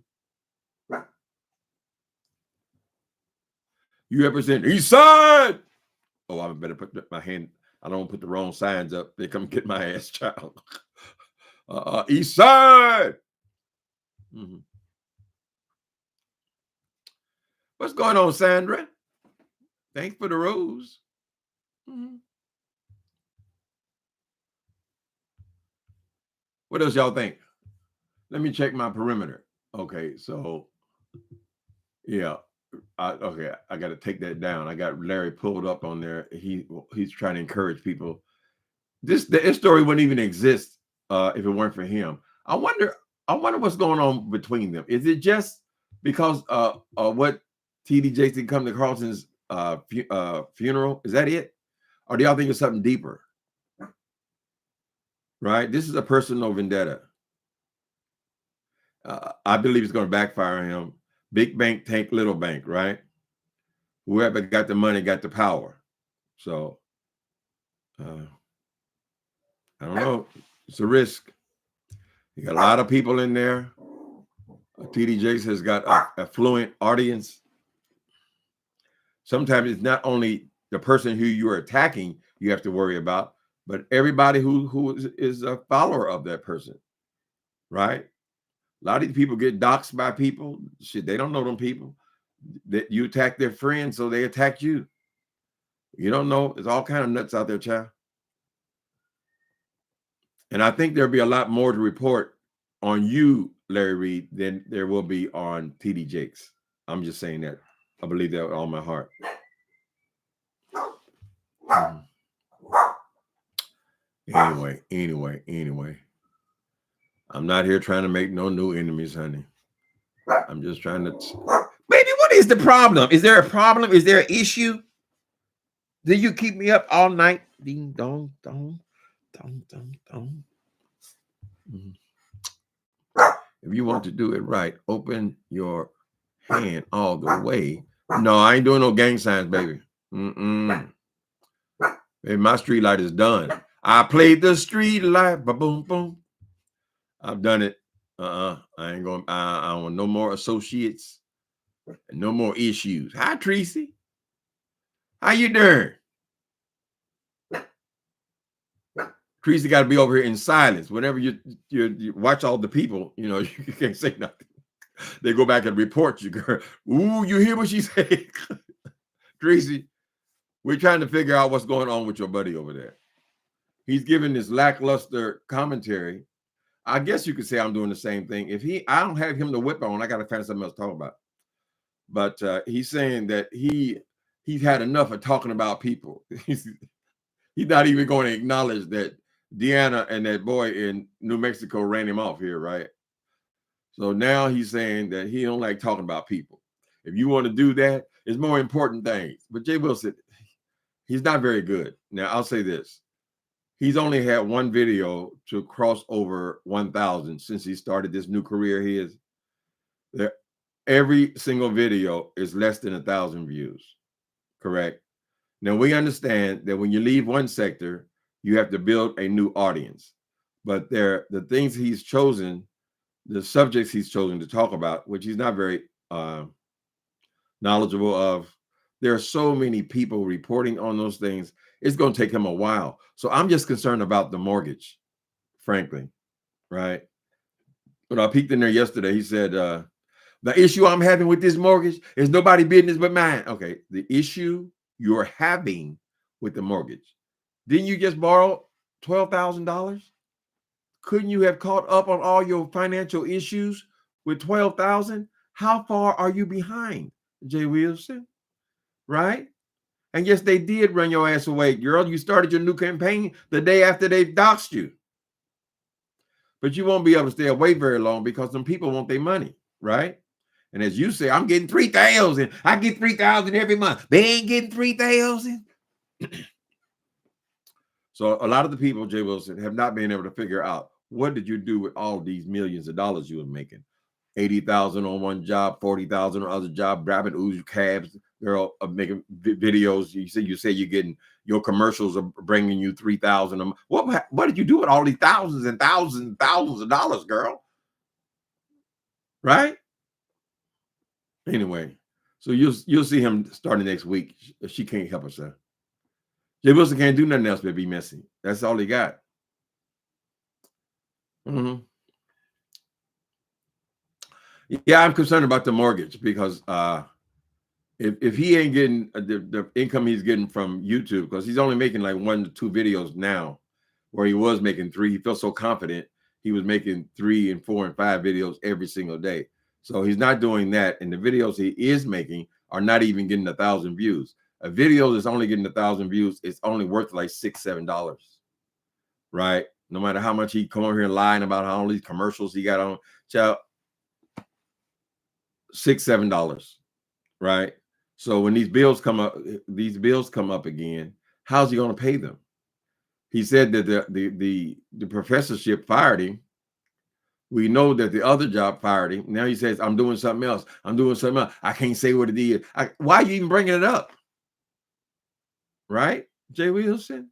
You represent East Side. Oh, I better put my hand. I don't put the wrong signs up. They come get my ass, child. East Side. Mm-hmm. What's going on, Sandra? Thanks for the rose. Mm-hmm. What else y'all think? Let me check my perimeter. Okay, so yeah. Okay, I got to take that down. I got Larry pulled up on there. He's trying to encourage people. This story wouldn't even exist if it weren't for him. I wonder what's going on between them. Is it just because what TD Jakes did come to Carlton's funeral? Is that it, or do y'all think it's something deeper? Right? This is a personal vendetta. I believe it's going to backfire on him. Big bank take little bank, right? Whoever got the money got the power. So I don't know. It's a risk. You got a lot of people in there. TD Jakes has got an affluent audience. Sometimes it's not only the person who you're attacking you have to worry about, but everybody who is a follower of that person, right? A lot of these people get doxxed by people. Shit, they don't know them people. That you attack their friends, so they attack you. You don't know. There's all kind of nuts out there, child. And I think there'll be a lot more to report on you, Larry Reed, than there will be on TD Jakes. I'm just saying that. I believe that with all my heart. Anyway. I'm not here trying to make no new enemies, honey. I'm just trying to... Baby, what is the problem? Is there a problem? Is there an issue? Do you keep me up all night? Ding dong dong dong dong dong. If you want to do it right, open your hand all the way. No, I ain't doing no gang signs, baby. Baby, my street light is done. I played the street light. Ba-boom, boom. I've done it. I ain't going. I want no more associates and no more issues. Hi, Tracy. How you doing? Tracy got to be over here in silence. Whenever you watch all the people, you know, you can't say nothing. They go back and report you, girl. Ooh, you hear what she said? Tracy, we're trying to figure out what's going on with your buddy over there. He's giving this lackluster commentary. I guess you could say I'm doing the same thing. I don't have him to whip on, I got to find something else to talk about. But he's saying that he's had enough of talking about people. He's not even going to acknowledge that Deanna and that boy in New Mexico ran him off here, right? So now he's saying that he don't like talking about people. If you want to do that, it's more important things. But Jay Wilson, he's not very good. Now, I'll say this. He's only had one video to cross over 1,000 since he started this new career he is. Every single video is less than 1,000 views, correct? Now, we understand that when you leave one sector, you have to build a new audience. But the things he's chosen, the subjects he's chosen to talk about, which he's not very knowledgeable of, there are so many people reporting on those things. It's going to take him a while. So I'm just concerned about the mortgage, frankly, right? When I peeked in there yesterday, he said, the issue I'm having with this mortgage is nobody's business but mine. Okay, the issue you're having with the mortgage. Didn't you just borrow $12,000? Couldn't you have caught up on all your financial issues with $12,000? How far are you behind, Jay Wilson? Right? And yes, they did run your ass away, girl. You started your new campaign the day after they doxed you. But you won't be able to stay away very long because some people want their money, right? And as you say, I'm getting 3,000. I get 3,000 every month. They ain't getting 3,000. So a lot of the people, Jay Wilson, have not been able to figure out, what did you do with all these millions of dollars you were making? 80,000 on one job, 40,000 on other job, grabbing Uzi cabs, girl, making videos. You say you're getting, your commercials are bringing you 3,000. What did you do with all these thousands and thousands and thousands of dollars, girl? Right? Anyway, so you'll see him starting next week. She can't help herself. Jay Wilson can't do nothing else but be messy. That's all he got. Mm-hmm. Yeah, I'm concerned about the mortgage because if he ain't getting the income he's getting from YouTube, because he's only making like 1 to 2 videos now, where he was making 3. He felt so confident he was making 3 and 4 and 5 videos every single day. So he's not doing that, and the videos he is making are not even getting 1,000 views. A video that's only getting 1,000 views is only worth like $6-7, right? No matter how much he come over here lying about how all these commercials he got on, child, $6-7, right? So when these bills come up again, how's he going to pay them? He said that the professorship fired him. We know that the other job fired him. Now he says, I'm doing something else. I'm doing something else. I can't say what it is. Why are you even bringing it up? Right, Jay Wilson?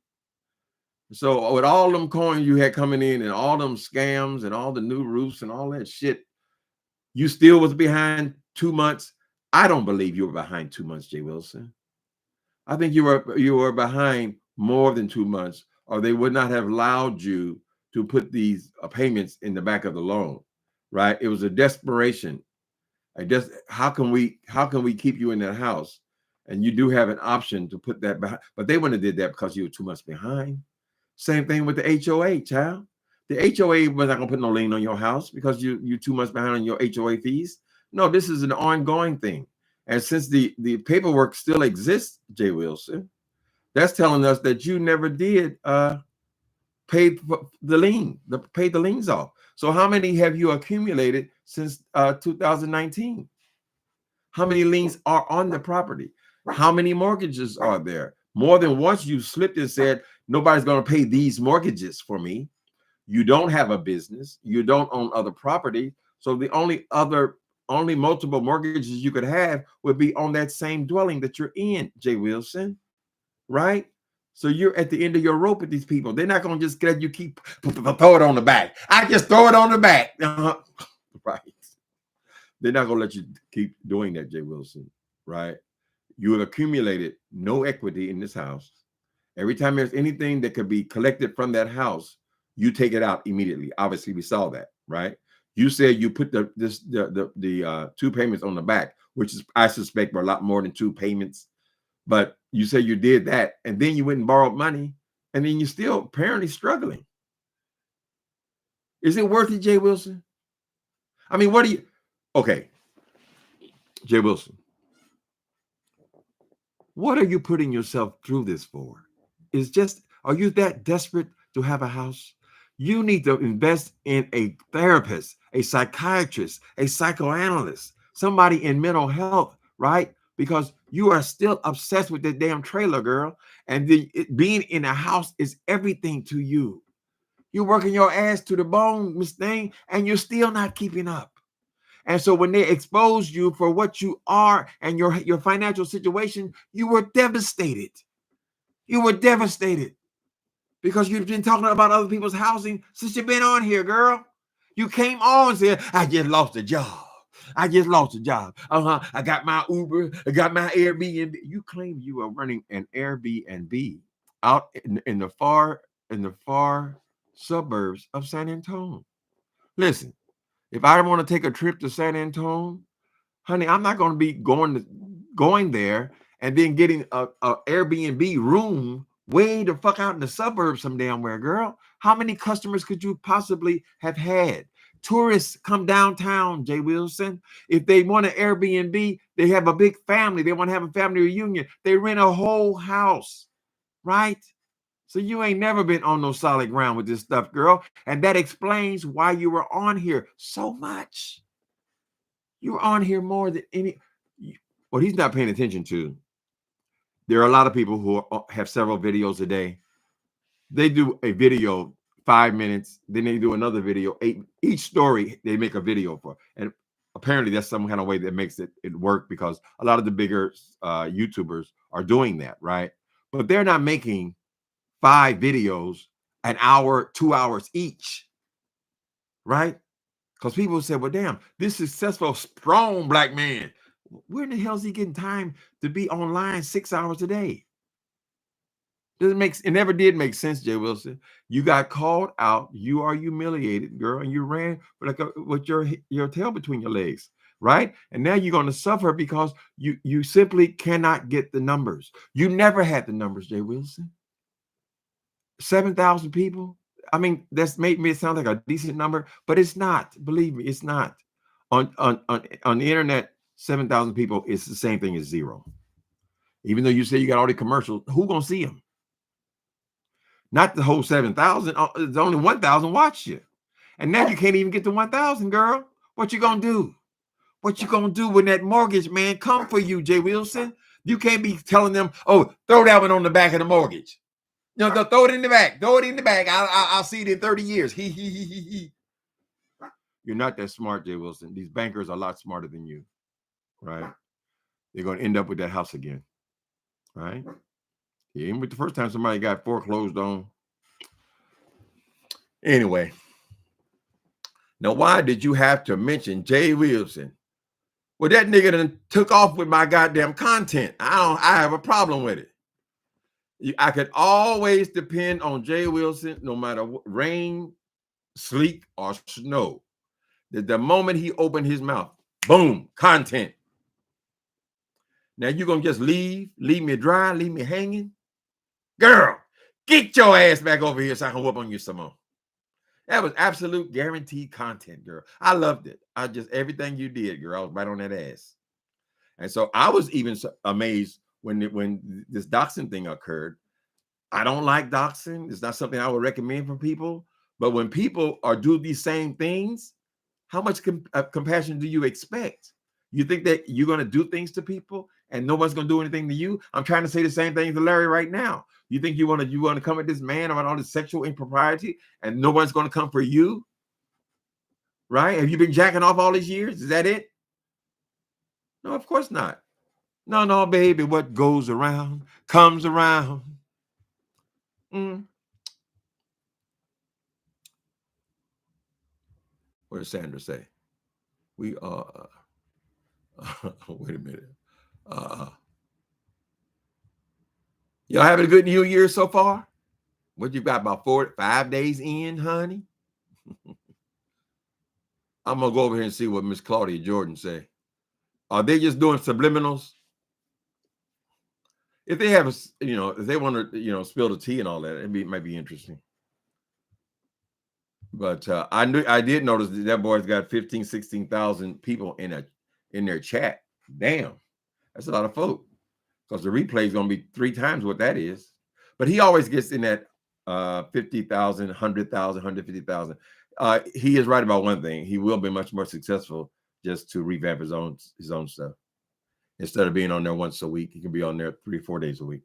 So with all them coins you had coming in and all them scams and all the new roofs and all that shit, you still was behind 2 months. I don't believe you were behind 2 months, Jay Wilson. I think you were behind more than 2 months, or they would not have allowed you to put these payments in the back of the loan, right? It was a desperation. How can we keep you in that house? And you do have an option to put that behind, but they wouldn't have did that because you were 2 months behind. Same thing with the HOA, child. The HOA was not gonna put no lien on your house because you 2 months behind on your HOA fees. No, this is an ongoing thing. And since the paperwork still exists, Jay Wilson, that's telling us that you never did pay the lien, pay the liens off. So how many have you accumulated since 2019? How many liens are on the property? How many mortgages are there? More than once you slipped and said, nobody's going to pay these mortgages for me. You don't have a business. You don't own other property. So the only multiple mortgages you could have would be on that same dwelling that you're in, Jay Wilson, right? So you're at the end of your rope with these people. They're not going to just let you keep throw it on the back. I just throw it on the back. Right. They're not going to let you keep doing that, Jay Wilson, right? You have accumulated no equity in this house. Every time there's anything that could be collected from that house, you take it out immediately. Obviously, we saw that, right? You said you put the 2 payments on the back, which is, I suspect, were a lot more than 2 payments. But you say you did that, and then you went and borrowed money, and then you're still apparently struggling. Is it worth it, Jay Wilson? I mean, what do you? Okay, Jay Wilson, what are you putting yourself through this for? Are you that desperate to have a house? You need to invest in a therapist, a psychiatrist, a psychoanalyst, somebody in mental health, right? Because you are still obsessed with that damn trailer, girl. And being in a house is everything to you. You're working your ass to the bone, Miss Thing, and you're still not keeping up. And so when they exposed you for what you are and your financial situation, you were devastated. You were devastated because you've been talking about other people's housing since you've been on here, girl. You came on and said, I just lost a job. I just lost a job. I got my Uber. I got my Airbnb. You claim you are running an Airbnb out in the far suburbs of San Antonio. Listen, if I want to take a trip to San Antonio, honey, I'm not going to be going there and then getting a Airbnb room way the fuck out in the suburbs some damn where, girl. How many customers could you possibly have had? Tourists come downtown, Jay Wilson. If they want an Airbnb, they have a big family. They want to have a family reunion. They rent a whole house, right? So you ain't never been on no solid ground with this stuff, girl. And that explains why you were on here so much. You're on here more than any. What he's not paying attention to, there are a lot of people who have several videos a day. They do a video 5 minutes, then they do another video. Each story they make a video for, and apparently that's some kind of way that makes it work because a lot of the bigger YouTubers are doing that, right? But they're not making 5 videos an hour, 2 hours each, right? Because people say, well, damn, this successful, strong black man, where in the hell is he getting time to be online 6 hours a day? It never did make sense, Jay Wilson. You got called out, you are humiliated, girl, and you ran with your tail between your legs, right? And now you're going to suffer because you simply cannot get the numbers. You never had the numbers, Jay Wilson. 7,000 people. I mean, that's made me sound like a decent number, but it's not. Believe me, it's not. On the internet, 7,000 people is the same thing as zero. Even though you say you got all the commercials, who gonna see them? Not the whole 7,000. There's only 1,000 watch you, and now you can't even get to 1,000, girl. What you gonna do? What you gonna do when that mortgage man come for you, Jay Wilson? You can't be telling them, "Oh, throw that one on the back of the mortgage." No, throw it in the back. Throw it in the back. I'll see it in 30 years. He. You're not that smart, Jay Wilson. These bankers are a lot smarter than you, right? They're going to end up with that house again, right? Yeah, even with the first time somebody got foreclosed on. Anyway, now why did you have to mention Jay Wilson? Well, that nigga done took off with my goddamn content. I have a problem with it. I could always depend on Jay Wilson, no matter what, rain, sleet, or snow. The moment he opened his mouth, boom, content. Now you're going to just leave me dry, leave me hanging? Girl, get your ass back over here so I can whoop on you some more. That was absolute guaranteed content, girl. I loved it. Everything you did, girl, I was right on that ass. And so I was even amazed when this doxing thing occurred. I don't like doxing. It's not something I would recommend for people. But when people do these same things, how much compassion do you expect? You think that you're going to do things to people and no one's going to do anything to you? I'm trying to say the same thing to Larry right now. You think you want to come at this man about all this sexual impropriety and no one's going to come for you? Right? Have you been jacking off all these years? Is that it? No, of course not. No, baby. What goes around comes around. What did Sandra say? We are. Wait a minute. Y'all having a good New Year so far? What you got, about 5 days in, honey? I'm gonna go over here and see what Miss Claudia Jordan say. Are they just doing subliminals? If they have, if they want to, spill the tea and all that, it might be interesting. But I did notice that boy's got 15,000, 16,000 people in their chat. Damn, that's a lot of folk. Because the replay is going to be 3 times what that is. But he always gets in that 50,000, 100,000, 150,000. He is right about one thing. He will be much more successful just to revamp his own stuff. Instead of being on there once a week, he can be on there 3-4 days a week.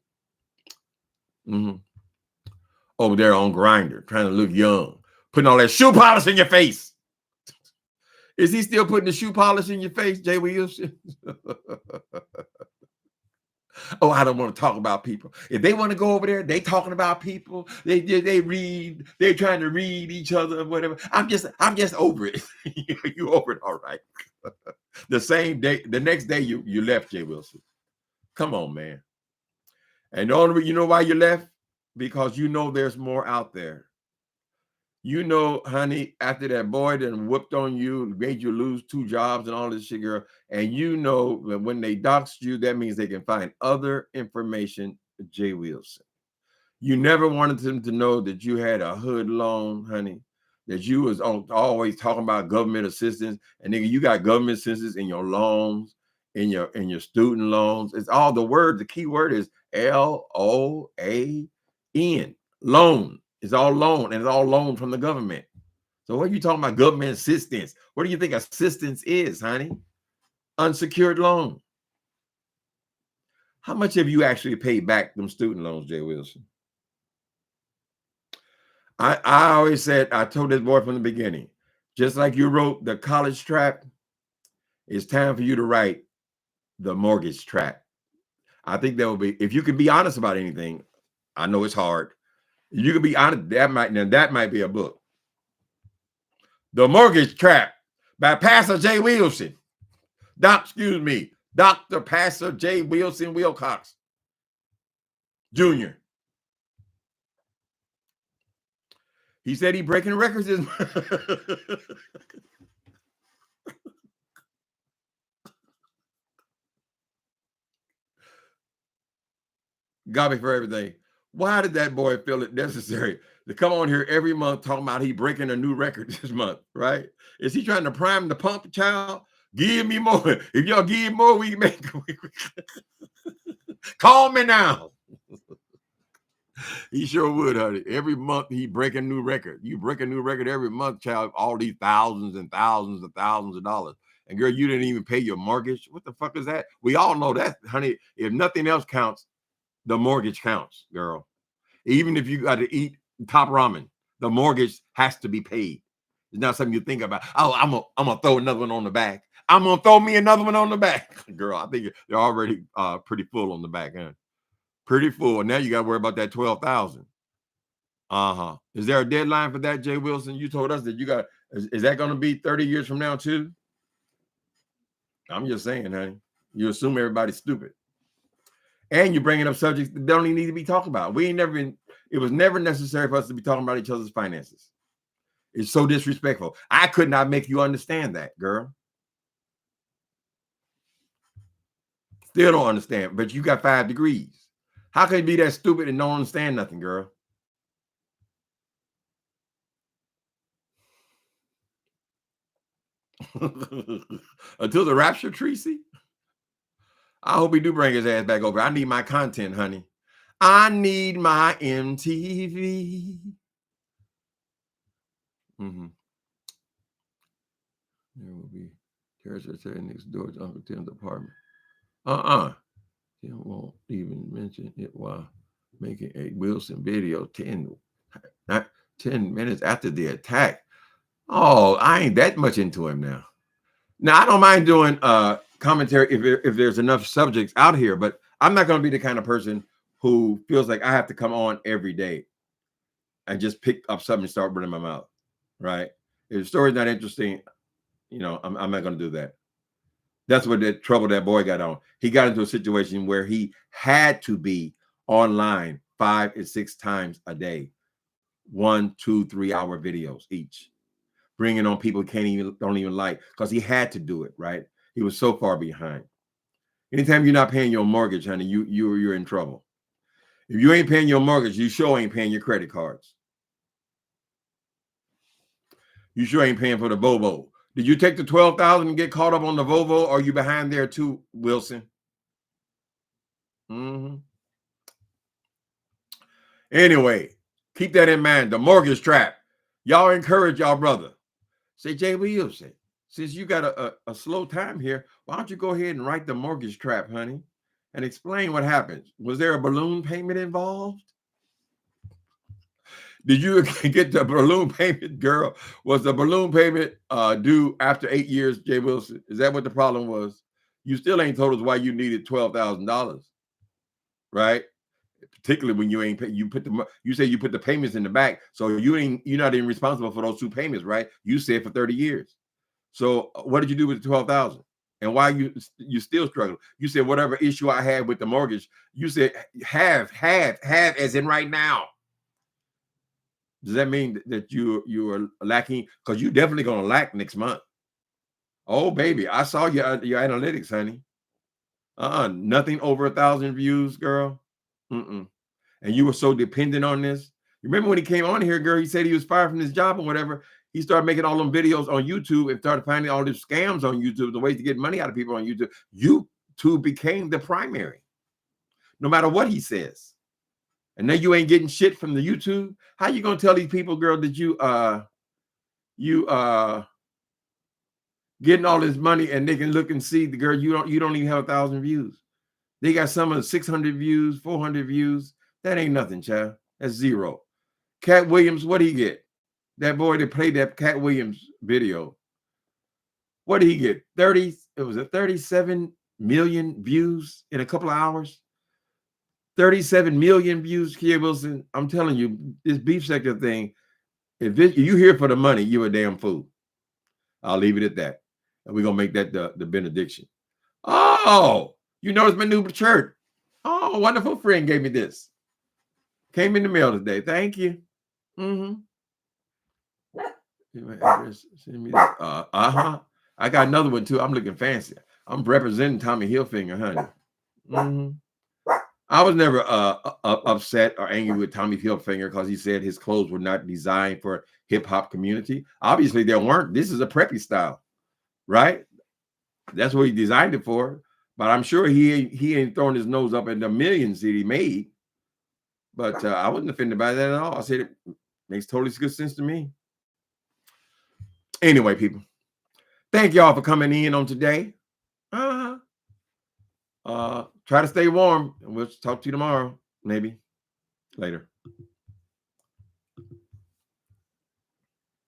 Over there on Grindr, trying to look young, putting all that shoe polish in your face. Is he still putting the shoe polish in your face, Jay Wilson? Oh, I don't want to talk about people. If they want to go over there, they talking about people. They read. They're trying to read each other, whatever. I'm just over it. You over it, all right? The same day, the next day, you left, Jay Wilson. Come on, man. And the only you know why you left? Because you know there's more out there. You know, honey, after that boy done whooped on you, made you lose 2 jobs and all this shit, girl, and you know that when they doxed you, that means they can find other information, Jay Wilson. You never wanted them to know that you had a hood loan, honey, that you was always talking about government assistance, and nigga, you got government assistance in your loans, in your student loans. It's all the word. The key word is LOAN, loan. It's all loan, and it's all loan from the government. So what are you talking about government assistance? What do you think assistance is, honey? Unsecured loan. How much have you actually paid back them student loans, Jay Wilson? I always said, I told this boy from the beginning, just like you wrote The College Trap, it's time for you to write The Mortgage Trap. I think that would be, if you can be honest about anything, I know it's hard. You can be honest, that might be a book. The Mortgage Trap by Pastor J. Wilson. Dr. Pastor J. Wilson Wilcox Jr. He said he breaking records. Got me for everything. Why did that boy feel it necessary to come on here every month talking about he breaking a new record this month, right? Is he trying to prime the pump, child? Give me more. If y'all give more, we can make call me now. He sure would, honey. Every month he break a new record. You break a new record every month, child. All these thousands and thousands and thousands of dollars. And girl, you didn't even pay your mortgage. What the fuck is that? We all know that, honey. If nothing else counts, the mortgage counts, girl. Even if you got to eat top ramen, the mortgage has to be paid. It's not something you think about. Oh, I'm gonna throw another one on the back. I'm gonna throw me another one on the back. Girl, I think they're already pretty full on the back end. Pretty full. Now you got to worry about that 12,000. Is there a deadline for that, Jay Wilson? You told us that you got. Is that going to be 30 years from now too? I'm just saying, honey. You assume everybody's stupid, and you're bringing up subjects that don't even need to be talked about. We ain't never been. It was never necessary for us to be talking about each other's finances. It's so disrespectful. I could not make you understand that, girl. Still don't understand, but you got 5 degrees. How can you be that stupid and don't understand nothing, girl? Until the rapture, Tracy. I hope he do bring his ass back over. I need my content, honey. I need my MTV. There will be terrorists next door to Uncle Tim's apartment. Tim won't even mention it while making a Wilson video 10 minutes after the attack. Oh, I ain't that much into him now. Now, I don't mind doing commentary if there's enough subjects out here, but I'm not going to be the kind of person who feels like I have to come on every day and just pick up something and start running my mouth, right? If the story's not interesting, I'm not going to do that. That's what the trouble that boy got on. He got into a situation where he had to be online 5 and 6 times a day, 1, 2, 3 hour videos each, bringing on people he don't even like, because he had to do it, right? He was so far behind. Anytime you're not paying your mortgage, honey, you're in trouble. If you ain't paying your mortgage, you sure ain't paying your credit cards. You sure ain't paying for the Volvo. Did you take the 12,000 and get caught up on the Volvo? Or are you behind there too, Wilson? Anyway, keep that in mind. The mortgage trap. Y'all encourage y'all brother. Say, Jay Wilson, since you got a slow time here, why don't you go ahead and write The Mortgage Trap, honey, and explain what happened? Was there a balloon payment involved? Did you get the balloon payment, girl? Was the balloon payment due after 8 years, Jay Wilson? Is that what the problem was? You still ain't told us why you needed $12,000, right? Particularly when you ain't pay, you say you put the payments in the back, so you're not even responsible for those 2 payments, right? You said for 30 years. So what did you do with the 12,000? And why you still struggle? You said whatever issue I had with the mortgage, you said have as in right now. Does that mean that you are lacking? Because you're definitely going to lack next month. Oh, baby, I saw your analytics, honey. Nothing over 1,000 views, girl. And you were so dependent on this. You remember when he came on here, girl, he said he was fired from his job or whatever. He started making all them videos on YouTube and started finding all these scams on YouTube, the ways to get money out of people on YouTube. YouTube became the primary, no matter what he says. And now you ain't getting shit from the YouTube. How you gonna tell these people, girl, that you getting all this money and they can look and see the girl, you don't even have 1,000 views. They got some of 600 views, 400 views. That ain't nothing, child. That's zero. Cat Williams, what did he get? That boy that played that Cat Williams video. What did he get? 30, it was a 37 million views in a couple of hours. 37 million views, Kia Wilson. I'm telling you, this beef sector thing, if you here for the money, you're a damn fool. I'll leave it at that. And we're going to make that the benediction. Oh, you notice my new shirt. Oh, a wonderful friend gave me this. Came in the mail today. Thank you. Send me that. I got another one too. I'm looking fancy. I'm representing Tommy Hilfiger, honey. I was never upset or angry with Tommy Hilfiger because he said his clothes were not designed for hip hop community. Obviously, they weren't. This is a preppy style, right? That's what he designed it for. But I'm sure he ain't throwing his nose up at the millions that he made. But I wasn't offended by that at all. I said it makes totally good sense to me. Anyway, people, thank y'all for coming in on today. Try to stay warm, and we'll talk to you tomorrow, maybe later.